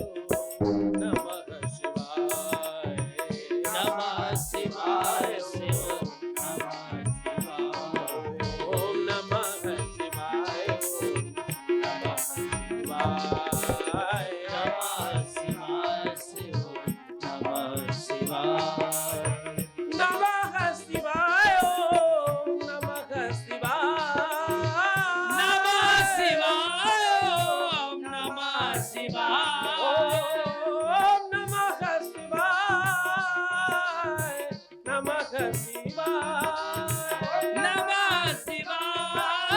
नमः शिवाय नमः शिवाय शिव ओम नमः शिवाय नमः शिवाय नमः शिवाय शिव नमः शिवाय नमः शिवाय ओम नमः शिवाय नमः शिवाय ओम नमः शिवाय ओम नमः शिवाय नमः शिवाय नमः शिवाय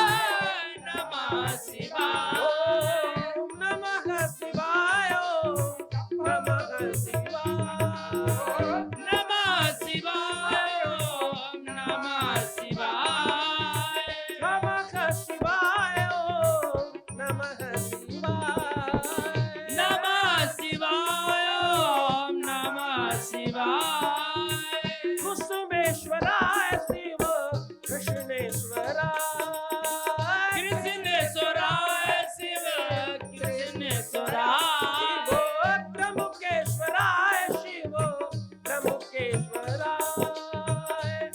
नमः शिवाय ओम नमः शिवाय ओम नमः शिवाय नमः शिवाय ओम नमः शिवाय नमः शिवाय ओम नमः शिवाय नमः शिवाय ओम नमः शिवाय कुसुमेश्वराय शिव कृष्णेश्वराय कृष्णेश्वराय शिव कृष्णेश्वराय प्रमुखेश्वराय शिव प्रमुखेश्वराय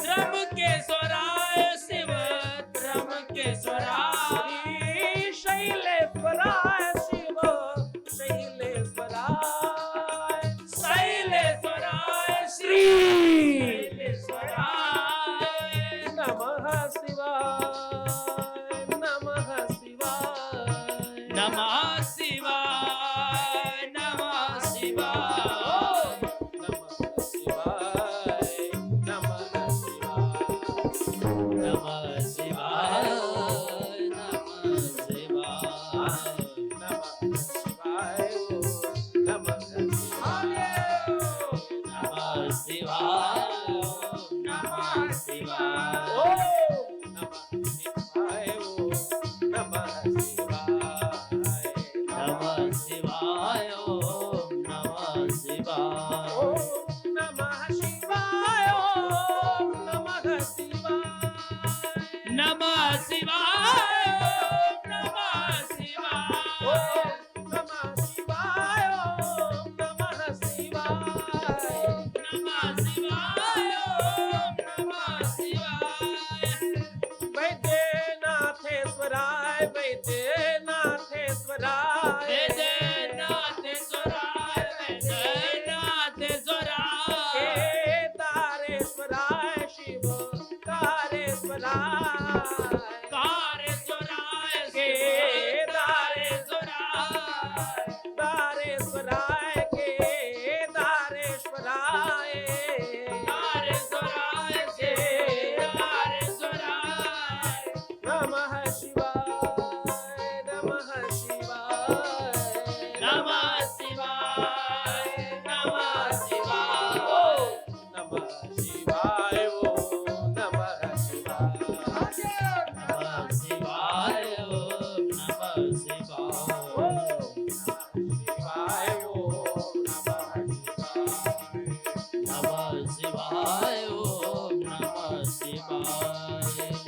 त्र्यंबकेश्वराय शिव त्र्यंबकेश्वराय शैलेश्वराय शिव शैलेश्वराय शैलेश्वराय श्री शैलेश्वराय नमः शिवाय नमः शिवाय नमः शिवाय नमः शिवाय नमः शिवाय नमः शिवाय नमः शिवाय नमः शिवाय नमः शिवाय नमः शिवाय नमः शिवाय नमः शिवाय नमः शिवाय नमः शिवाय नमः शिवाय ओम नमः शिवाय नमः शिवाय नमः शिवाय नमः शिवाय ओम नमः शिवाय नमः शिवाय नमः शिवाय वैद्यनाथेश्वराय वैद्यनाथेश्वराय वैद्यनाथेश्वराय वैद्यनाथेश्वराय तारेश्वराय शिव तारेश्वराय कारेश्वराय शिव तारेश्वराय तारेश्वराय के तारेश्वराय तारेश्वराय शिव तारेश्वराय नमः शिवाय नमः शिवाय नमः शिवाय नमः शिवाय नमः शिवाय ओम नमः शिवाय नमः शिवाय नमः शिवाय शिवाय ओम नमः शिवाय नमः शिवाय नमः शिवाय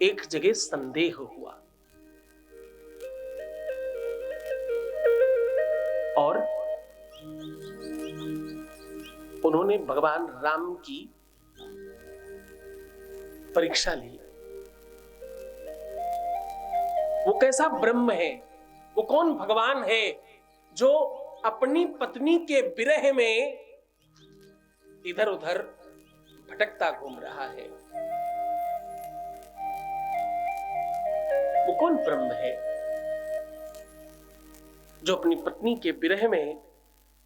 एक जगह संदेह हुआ और उन्होंने भगवान राम की परीक्षा ली। वो कैसा ब्रह्म है, वो कौन भगवान है जो अपनी पत्नी के विरह में इधर उधर भटकता घूम रहा है? वो कौन ब्रह्म है जो अपनी पत्नी के विरह में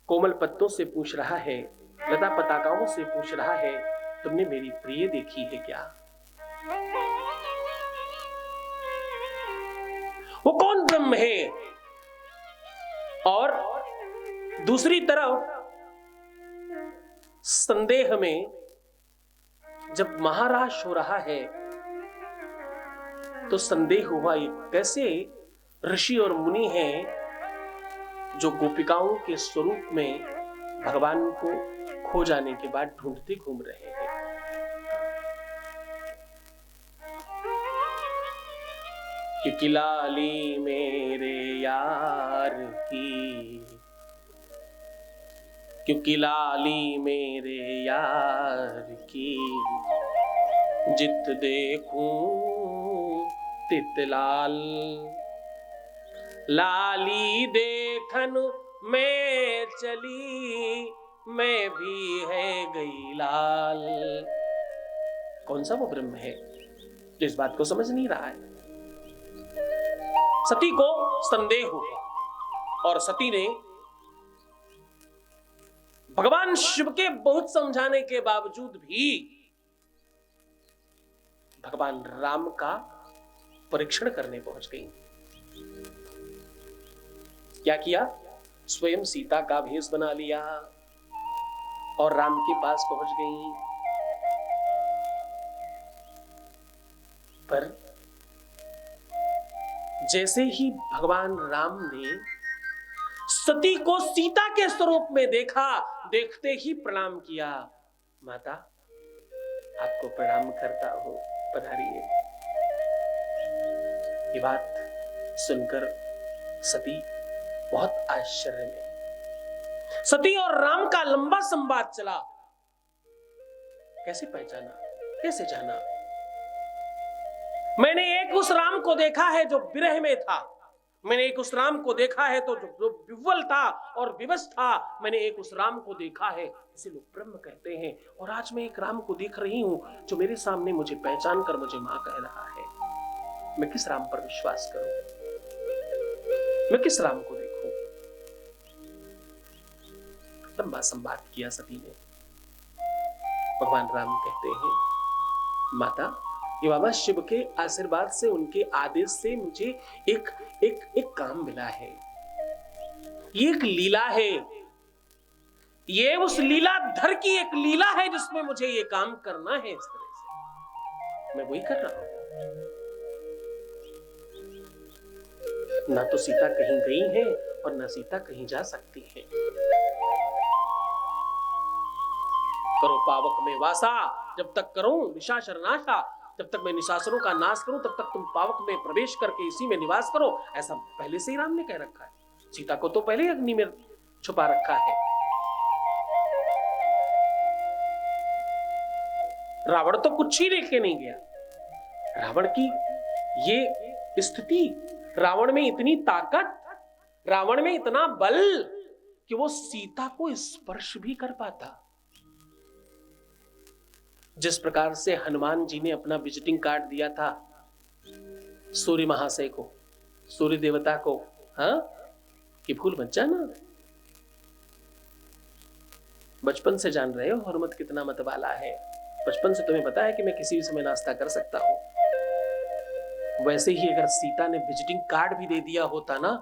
कोमल पत्तों से पूछ रहा है, लता पताकाओं से पूछ रहा है, तुमने मेरी प्रिय देखी है क्या? वो कौन ब्रह्म है? और दूसरी तरफ संदेह में जब महाराज हो रहा है तो संदेह हुआ ये कैसे ऋषि और मुनि हैं जो गोपिकाओं के स्वरूप में भगवान को खो जाने के बाद ढूंढते घूम रहे हैं। क्योंकि लाली मेरे यार की, क्योंकि लाली मेरे यार की, जित देखूं तित लाल, लाली देखन में चली, मैं भी है गई लाल। कौन सा वो ब्रह्म है जो इस बात को समझ नहीं रहा है? सती को संदेह हुआ और सती ने भगवान शिव के बहुत समझाने के बावजूद भी भगवान राम का परीक्षण करने पहुंच गई। क्या किया? स्वयं सीता का भेष बना लिया और राम के पास पहुंच गई। पर जैसे ही भगवान राम ने सती को सीता के स्वरूप में देखा, देखते ही प्रणाम किया। माता, आपको प्रणाम करता हूं, पधारिए। ये बात सुनकर सती बहुत आश्चर्य में। सती और राम का लंबा संवाद चला। कैसे पहचाना, कैसे जाना? मैंने एक उस राम को देखा है जो विरह में था, मैंने एक उस राम को देखा है तो जो विह्वल था और विवश था, मैंने एक उस राम को देखा है, इसे लोग ब्रह्म कहते हैं। और आज मैं एक राम को देख रही हूं जो मेरे सामने मुझे पहचान कर मुझे मां कह रहा है। मैं किस राम पर विश्वास करूं? मैं किस राम को देखूं? लंबा संवाद किया सती ने। भगवान राम कहते हैं, माता, ये बाबा शिव के आशीर्वाद से, उनके आदेश से मुझे एक एक एक काम मिला है। ये एक लीला है, ये उस लीलाधर की एक लीला है जिसमें मुझे ये काम करना है। इस तरह से मैं वही कर रहा हूं। ना तो सीता कहीं गई है और ना सीता कहीं जा सकती है। करो पावक में वासा, जब तक करूं निशाचर नाशा, जब तक मैं निशाचरों का नाश करूं तब तक तुम पावक में प्रवेश करके इसी में निवास करो। ऐसा पहले से ही राम ने कह रखा है। सीता को तो पहले अग्नि में छुपा रखा है। रावण तो कुछ ही लेके नहीं गया। रावण की ये स्थिति, रावण में इतनी ताकत, रावण में इतना बल कि वो सीता को स्पर्श भी कर पाता। जिस प्रकार से हनुमान जी ने अपना विजिटिंग कार्ड दिया था सूर्य महाशय को, सूर्य देवता को, हाँ, कि भूल मत जाना। बचपन से जान रहे हो हनुमत कितना मतवाला है। बचपन से तुम्हें पता है कि मैं किसी भी समय नाश्ता कर सकता हूं। वैसे ही अगर सीता ने विजिटिंग कार्ड भी दे दिया होता ना,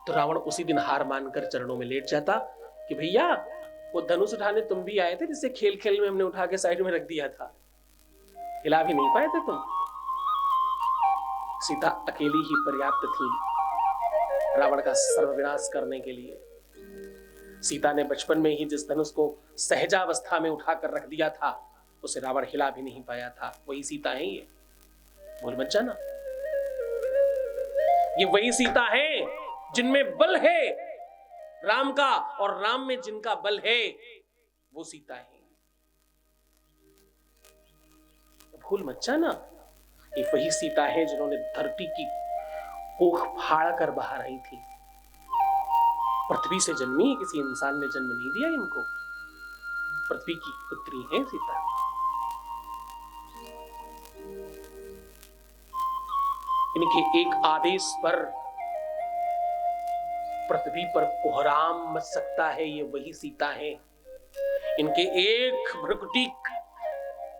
तो रावण उसी दिन हार मानकर चरणों में लेट जाता कि भैया, वो धनुष उठाने तुम भी आए थे, जिसे खेल खेल में हमने उठा के साइड में रख दिया था, हिला भी नहीं पाए थे तुम। सीता अकेली ही पर्याप्त थी रावण का सर्वविनाश करने के लिए। सीता ने बचपन में ही जिस धनुष को सहजावस्था में उठाकर रख दिया था, उसे रावण हिला भी नहीं पाया था। वही सीता है ये, भूल मत जाना। ये वही सीता है जिनमें बल है राम का, और राम में जिनका बल है वो सीता है। भूल मत जाना, ये वही सीता है जिन्होंने धरती की कोख फाड़ कर बाहर आई थी। पृथ्वी से जन्मी, किसी इंसान ने जन्म नहीं दिया इनको। पृथ्वी की पुत्री है सीता। इनके एक आदेश पर पृथ्वी पर कोहराम मच सकता है, ये वही सीता है। इनके एक भ्रुकुटी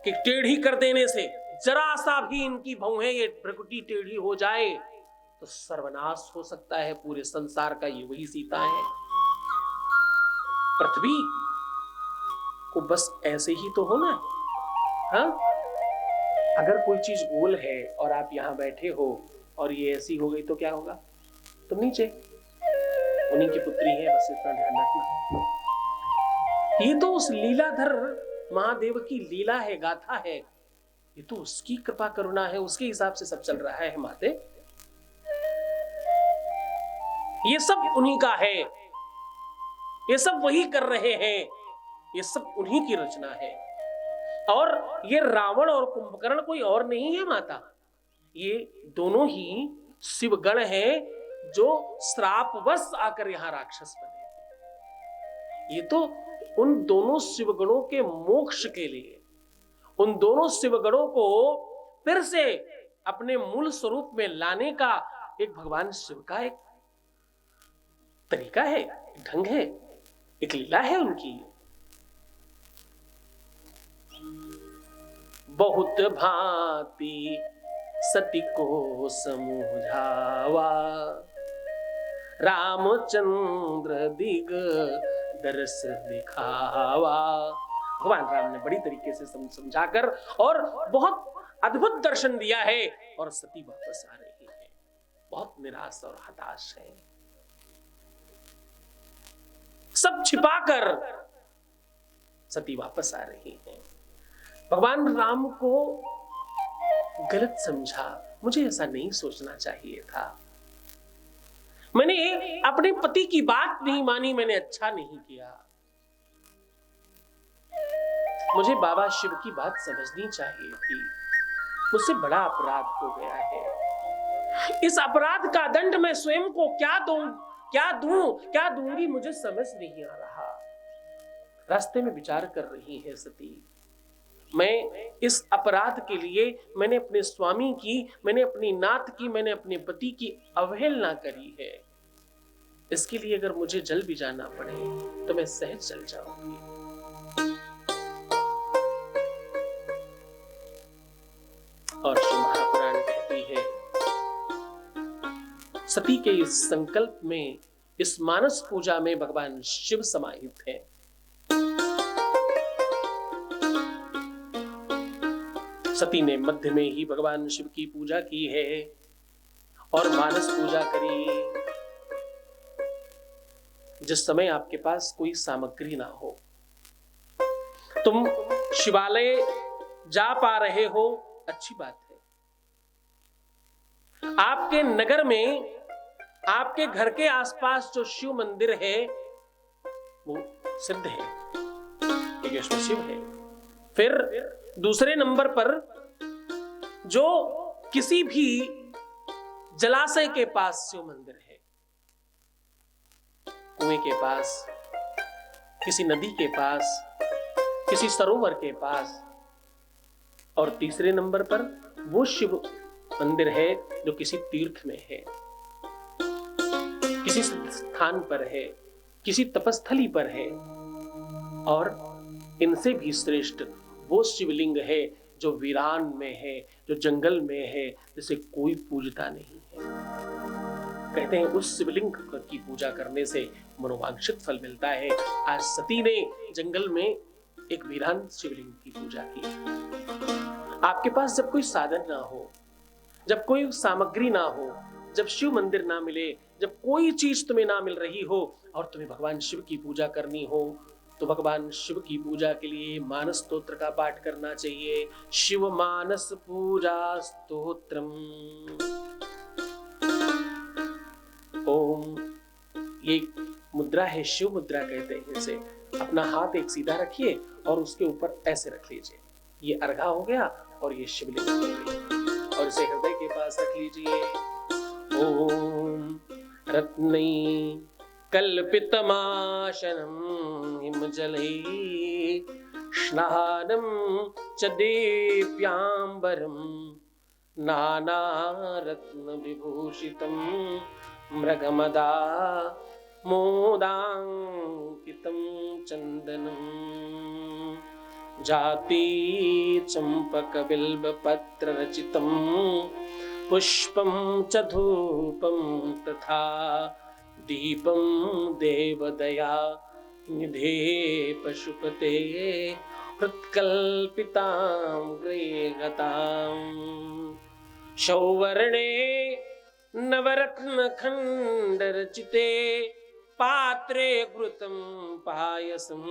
के टेढ़ी कर देने से, जरा सा भी इनकी भौहें ये भ्रुकुटी टेढ़ी हो जाए तो सर्वनाश हो सकता है पूरे संसार का। ये वही सीता है। पृथ्वी को बस ऐसे ही तो होना है। हाँ, अगर कोई चीज गोल है और आप यहां बैठे हो और ये ऐसी हो गई तो क्या होगा? तुम नीचे, उन्हीं की पुत्री है, बस इतना ध्यान रखना। ये तो उस लीलाधर महादेव की लीला है, गाथा है। ये तो उसकी कृपा करुणा है, उसके हिसाब से सब चल रहा है माते। ये सब उन्हीं का है, ये सब वही कर रहे हैं, ये सब उन्हीं की रचना है। और ये रावण और कुंभकर्ण कोई और नहीं है माता, ये दोनों ही शिवगण हैं जो श्रापवश आकर यहां राक्षस बने। ये तो उन दोनों शिवगणों के मोक्ष के लिए, उन दोनों शिवगणों को फिर से अपने मूल स्वरूप में लाने का एक भगवान शिव का एक तरीका है, एक ढंग है, एक लीला है उनकी। बहुत भांति सती को समझावा, रामचंद्र दिग दर्श दिखावा। भगवान राम ने बड़ी तरीके से समझाकर और बहुत अद्भुत दर्शन दिया है, और सती वापस आ रही है, बहुत निराश और हताश है। सब छिपाकर सती वापस आ रही है। भगवान राम को गलत समझा, मुझे ऐसा नहीं सोचना चाहिए था। मैंने अपने पति की बात नहीं मानी, मैंने अच्छा नहीं किया। मुझे बाबा शिव की बात समझनी चाहिए थी। मुझसे बड़ा अपराध हो गया है। इस अपराध का दंड मैं स्वयं को क्या दूंगी मुझे समझ नहीं आ रहा। रास्ते में विचार कर रही है सती, मैं इस अपराध के लिए मैंने अपने स्वामी की, मैंने अपनी नात की, मैंने अपने पति की अवहेलना करी है। इसके लिए अगर मुझे जल भी जाना पड़े तो मैं सहज जल जाऊंगी। और श्री महापुराण कहती है, सती के इस संकल्प में, इस मानस पूजा में भगवान शिव समाहित है। सती ने मध्य में ही भगवान शिव की पूजा की है और मानस पूजा करी। जिस समय आपके पास कोई सामग्री ना हो, तुम शिवालय जा पा रहे हो, अच्छी बात है। आपके नगर में, आपके घर के आसपास जो शिव मंदिर है वो सिद्ध है, एक शिव है। फिर दूसरे नंबर पर जो किसी भी जलाशय के पास शिव मंदिर है, कुएं के पास, किसी नदी के पास, किसी सरोवर के पास। और तीसरे नंबर पर वो शिव मंदिर है जो किसी तीर्थ में है, किसी स्थान पर है, किसी तपस्थली पर है। और इनसे भी श्रेष्ठ वो शिवलिंग है जो वीरान में है, जो जंगल में है, जिसे कोई पूजता नहीं है। कहते हैं उस शिवलिंग की पूजा करने से मनोवांछित फल मिलता है। आज सती ने जंगल में एक वीरान शिवलिंग की पूजा की। आपके पास जब कोई साधन ना हो, जब कोई सामग्री ना हो, जब शिव मंदिर ना मिले, जब कोई चीज तुम्हें ना मिल रही हो और तुम्हें भगवान शिव की पूजा करनी हो, तो भगवान शिव की पूजा के लिए मानस स्तोत्र का पाठ करना चाहिए। शिव मानस पूजा स्तोत्रम। ओम, ये मुद्रा है, शिव मुद्रा कहते हैं इसे। अपना हाथ एक सीधा रखिए और उसके ऊपर ऐसे रख लीजिए। ये अर्घा हो गया और ये शिवलिंग हो गई, और इसे हृदय के पास रख लीजिए। ओम रत्नै कल्पितमाशनं हिमजलै स्नानं च दीप्याम्बरं नानारत्नविभूषितं मृगमदा मोदाङ्कितं चन्दनं जाति चम्पकबिल्बपत्ररचितं पुष्पं च धूपं तथा दीपं देवदया निधे पशुपते हृत्कल्पितां गृहतां सौवर्णे नवरत्नखण्डरचिते पात्रे घृतं पायसं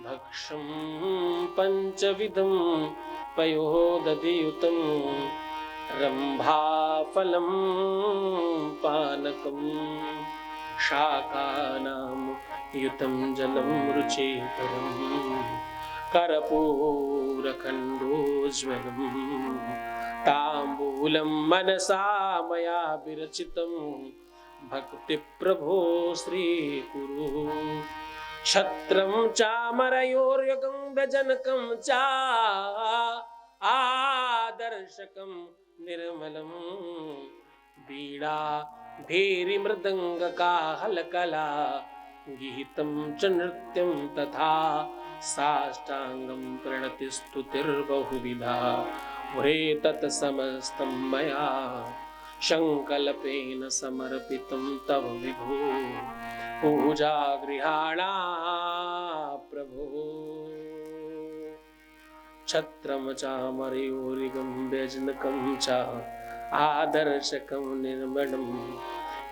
भक्षं पञ्चविधं पयोदधियुतं रम्भाफलं पानकं शाकानां युतं जलं रुचिकरं कर्पूरखण्डोज्ज्वलं ताम्बूलं मनसा मया विरचितं भक्तिप्रभो श्रीकुरु छत्रं चामरयोर्युगं व्यजनकं च आदर्शकं निर्मलं वीणा भेरी मृदङ्गकाहलकला गीतं च नृत्यं तथा साष्टाङ्गं प्रणतिस्तुतिर्बहुविधा वरे तत्समस्तं मया संकल्पेन समर्पितं तव विभो पूजा गृहाणा प्रभो छत्रं चामरयोरिगं व्यजनकं च आदर्शकं निर्मलं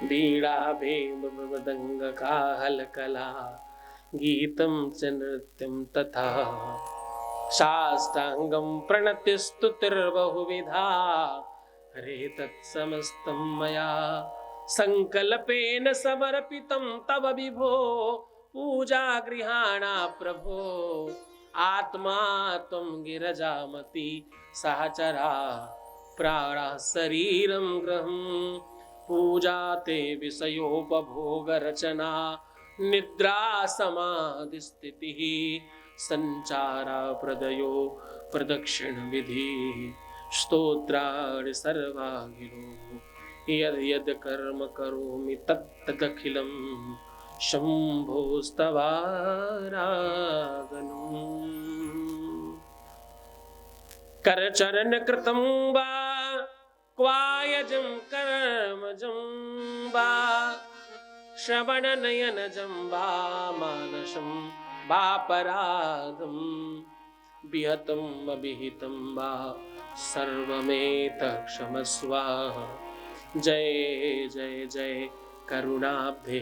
वीणाभेमृदङ्गकाहलकला गीतं च नृत्यं तथा साष्टाङ्गं प्रणतिस्तुतिर्बहुविधा हरे तत्समस्तं मया संकल्पेन समर्पितं तव विभो पूजा गृहाणा प्रभो आत्मा त्वं गिरजामति सहचरा प्राणः शरीरं गृहं पूजा ते विषयोपभोगरचना निद्रा समाधिस्थितिः संचारा प्रदयो प्रदक्षिण विधि स्तोत्राणि सर्वागिरो यद् यद् कर्म करोमि तत्तदखिलं शम्भोस्तवाराधनम् करचरण कृतं वा क्वायजं कर्मजं वा श्रवणनयनजं वा मानसं वापराधं विहतं अभिहितं वा सर्वमेतत् क्षमस्व जय जय जय करुणाब्धे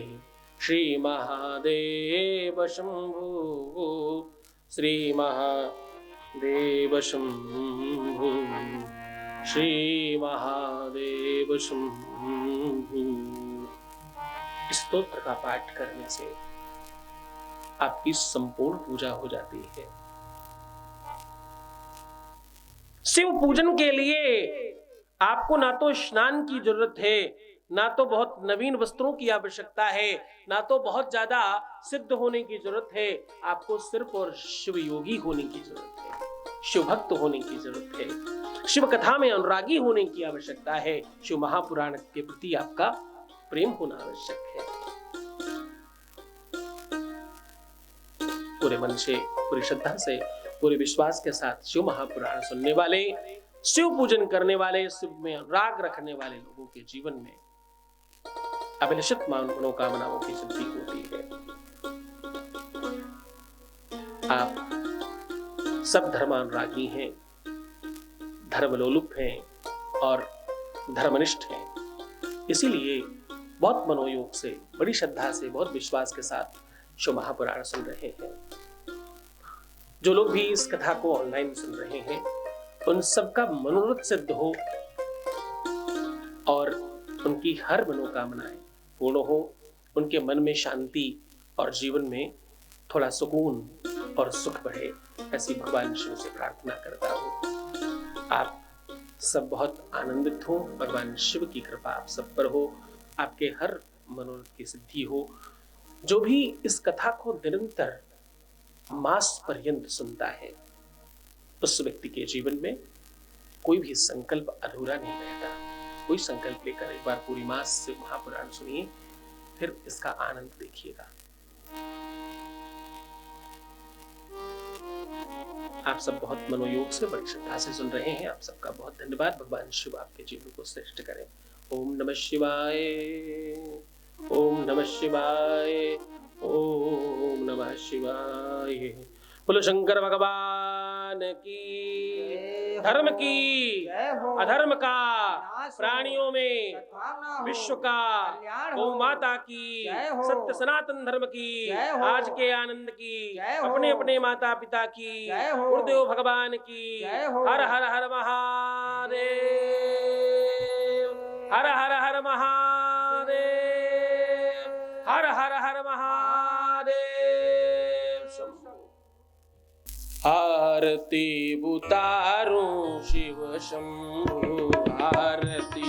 श्री महादेव शंभो श्री महादेव शंभो श्री महादेव शंभो। स्तोत्र का पाठ करने से आपकी संपूर्ण पूजा हो जाती है। शिव पूजन के लिए आपको ना तो स्नान की जरूरत है, ना तो बहुत नवीन वस्त्रों की आवश्यकता है, ना तो बहुत ज्यादा सिद्ध होने की जरूरत है। आपको सिर्फ और शिव योगी होने की जरूरत है, शिव भक्त होने की जरूरत है, शिव कथा में अनुरागी होने की आवश्यकता है। शिव महापुराण के प्रति आपका प्रेम होना आवश्यक है। पूरे मन से, पूरी श्रद्धा से, पूरे विश्वास के साथ शिव महापुराण सुनने वाले, शिव पूजन करने वाले, शिव में अनुराग रखने वाले लोगों के जीवन में अभिलषित मनोकामनाओं की सिद्धि होती है। आप सब धर्मानुरागी हैं, धर्मलोलुप हैं और धर्मनिष्ठ हैं। इसीलिए बहुत मनोयोग से, बड़ी श्रद्धा से, बहुत विश्वास के साथ जो महापुराण सुन रहे हैं, जो लोग भी इस कथा को ऑनलाइन सुन रहे हैं, उन सबका मनोरथ सिद्ध हो और उनकी हर मनोकामनाएं पूर्ण हो, उनके मन में शांति और जीवन में थोड़ा सुकून और सुख बढ़े, ऐसी भगवान शिव से प्रार्थना करता हूँ। आप सब बहुत आनंदित हो, भगवान शिव की कृपा आप सब पर हो, आपके हर मनोरथ की सिद्धि हो। जो भी इस कथा को निरंतर मास पर्यंत सुनता है, उस व्यक्ति के जीवन में कोई भी संकल्प अधूरा नहीं रहता। कोई संकल्प लेकर एक बार पूरी मास से महापुराण सुनिए, फिर इसका आनंद देखिएगा। आप सब बहुत मनोयोग से, बड़ी श्रद्धा से सुन रहे हैं। आप सबका बहुत धन्यवाद। भगवान शिव आपके जीवन को श्रेष्ठ करें। ओम नमः शिवाय, ओम नमः शिवाय, ओम नमः शिवाय। बोलो शंकर भगवान की, धर्म की, अधर्म का, प्राणियों में विश्व का, गौ माता की, सत्य सनातन धर्म की, आज के आनंद की, अपने अपने माता पिता की, गुरुदेव भगवान की। हर हर हर महादेव, हर हर हर महादेव, हर हर हर महादेव। आरती उतारूं शिव शंभु, आरती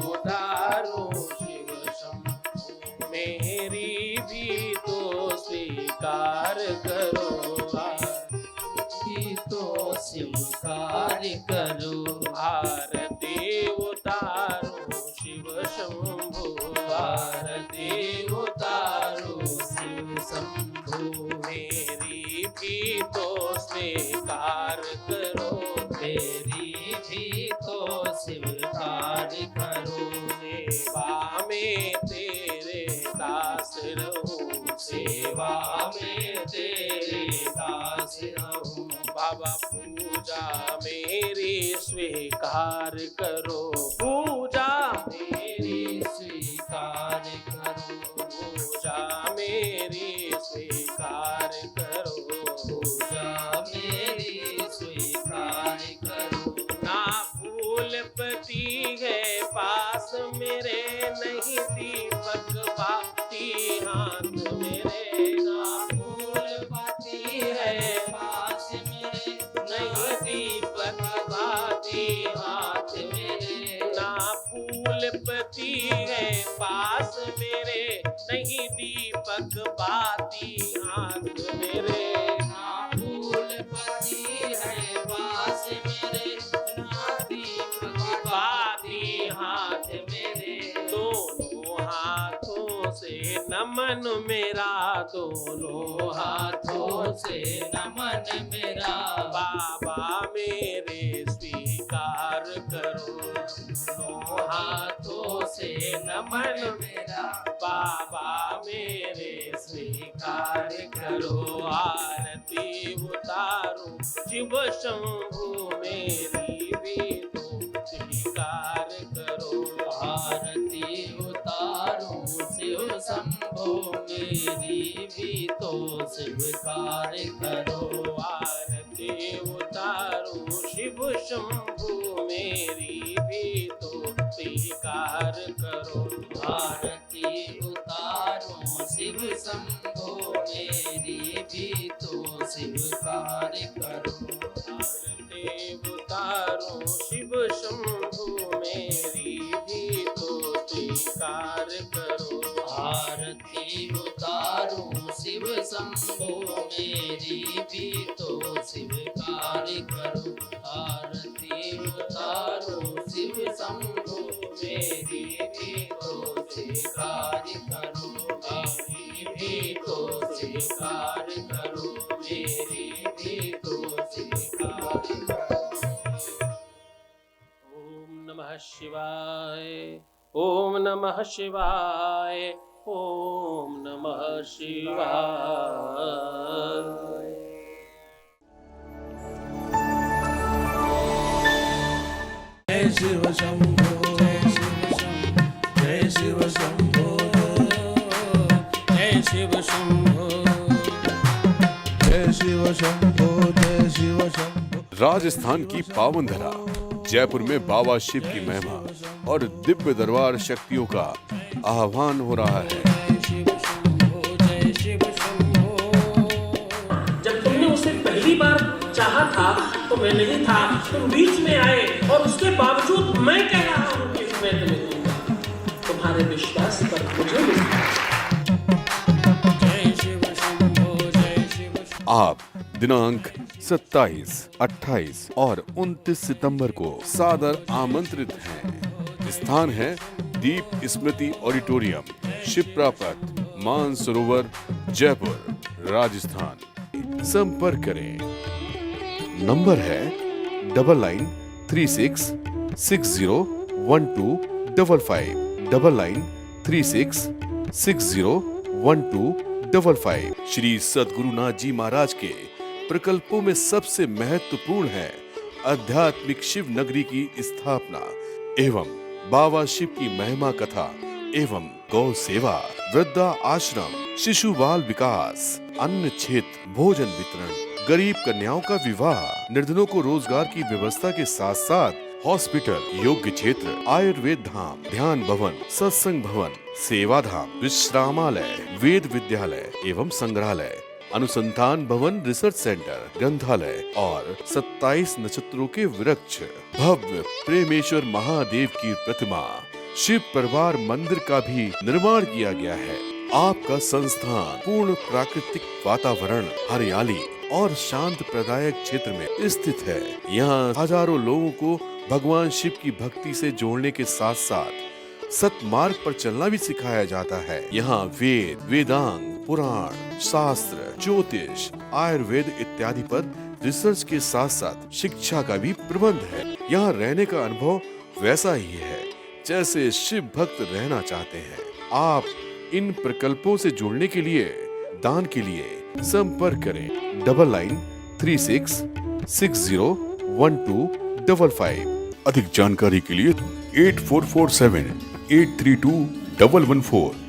उतारूं शिव शंभु, मेरी भी तो स्वीकार करो, आरती तो स्वीकार करो। आरती उतारूं शिव शंभु, आरती उतारूं शिव शंभु, मेरी भी तो स्वीकार करो, मेरी भी तो स्वीकार करो। सेवा में तेरे दास रहूं, सेवा में तेरे दास रहूं। बाबा पूजा मेरी स्वीकार करो, पूजा मेरी स्वीकार करो, पूजा मेरी स्वीकार करो, पूजा मेरी स्वीकार करो। ना फूल पति है पास मेरे, नहीं दीपक बाती हाथ मेरे। ना फूल पति है पास मेरे, नहीं दीपक बाती हाथ मेरे। ना फूल पति है पास मेरे, नहीं दीपक बाती हाथ मेरे। ना फूल पति है पास मेरे, ना दीपक बाती हाथ मेरे। दोनों हाथों से नमन मेरा, दोनों हाथों से नमन मेरा। बाबा मेरे स्वीकार करो, दोनों हाथों से नमन मेरा। बाबा मेरे स्वीकार करो। आरती उतारूं शिव शंभु, मेरी भी तो स्वीकार करो। आरती उतारूं शिव शंभु, मेरी भी तो स्वीकार करो। आरती उतारूं शिव शंभु, मेरी भी तो स्वीकार करो। आरती उतारूं शिव शंभु, मेरी भी तो स्वीकार करो। आरती उतारूं शिव शंभु, मेरी भी तो स्वीकार करो। आरती उतारूं शिव शंभु, मेरी भी तो स्वीकार करो। आरती उतारूं शिव शंभु, मेरी भी तो स्वीकार करो। मेरी भी तो स्वीकार करो, मेरी भी तो स्वीकार करो। ओम नमः शिवाय, ओम नमः शिवाय, ओम नमः शिवाय। जय शिव शंभो, जय शिव शंभो, जय शिव शंभो, जय शिव शंभो। शंभो जय शिव शंभो। राजस्थान की पावन धरा जयपुर में बाबा शिव की महिमा और दिव्य दरबार शक्तियों का आह्वान हो रहा है। जब तुमने उसे पहली बार चाहा था तो मैं नहीं था, तुम बीच में आए और उसके बावजूद मैं कह रहा हूं कि मैं तुम्हें दूंगा। तुम्हारे विश्वास पर मुझे मिलता। आप दिनांक 27, 28 और 29 सितंबर को सादर आमंत्रित हैं। स्थान है दीप स्मृति ऑडिटोरियम, शिप्रा पथ, मानसरोवर, जयपुर, राजस्थान। संपर्क करें। नंबर है 9936601255, 9936601255। श्री सद्गुरुनाथ जी महाराज के प्रकल्पों में सबसे महत्वपूर्ण है आध्यात्मिक शिव नगरी की स्थापना एवं बाबा शिव की महिमा कथा एवं गौ सेवा, वृद्धा आश्रम, शिशु बाल विकास, अन्न क्षेत्र, भोजन वितरण, गरीब कन्याओं का विवाह, निर्धनों को रोजगार की व्यवस्था के साथ साथ हॉस्पिटल, योग्य क्षेत्र, आयुर्वेद धाम, ध्यान भवन, सत्संग भवन, सेवा धाम, विश्रामालय, वेद विद्यालय एवं संग्रहालय, अनुसंधान भवन, रिसर्च सेंटर, ग्रंथालय और 27 नक्षत्रों के वृक्ष, भव्य प्रेमेश्वर महादेव की प्रतिमा, शिव परिवार मंदिर का भी निर्माण किया गया है। आपका संस्थान पूर्ण प्राकृतिक वातावरण, हरियाली और शांत प्रदायक क्षेत्र में स्थित है। यहाँ हजारों लोगों को भगवान शिव की भक्ति से जोड़ने के साथ साथ सतमार्ग पर चलना भी सिखाया जाता है। यहाँ वेद, वेदांग, पुराण, शास्त्र, ज्योतिष, आयुर्वेद इत्यादि पर रिसर्च के साथ साथ शिक्षा का भी प्रबंध है। यहाँ रहने का अनुभव वैसा ही है जैसे शिव भक्त रहना चाहते हैं। आप इन प्रकल्पों से जुड़ने के लिए, दान के लिए संपर्क करें 9936601255। अधिक जानकारी के लिए 8447832114।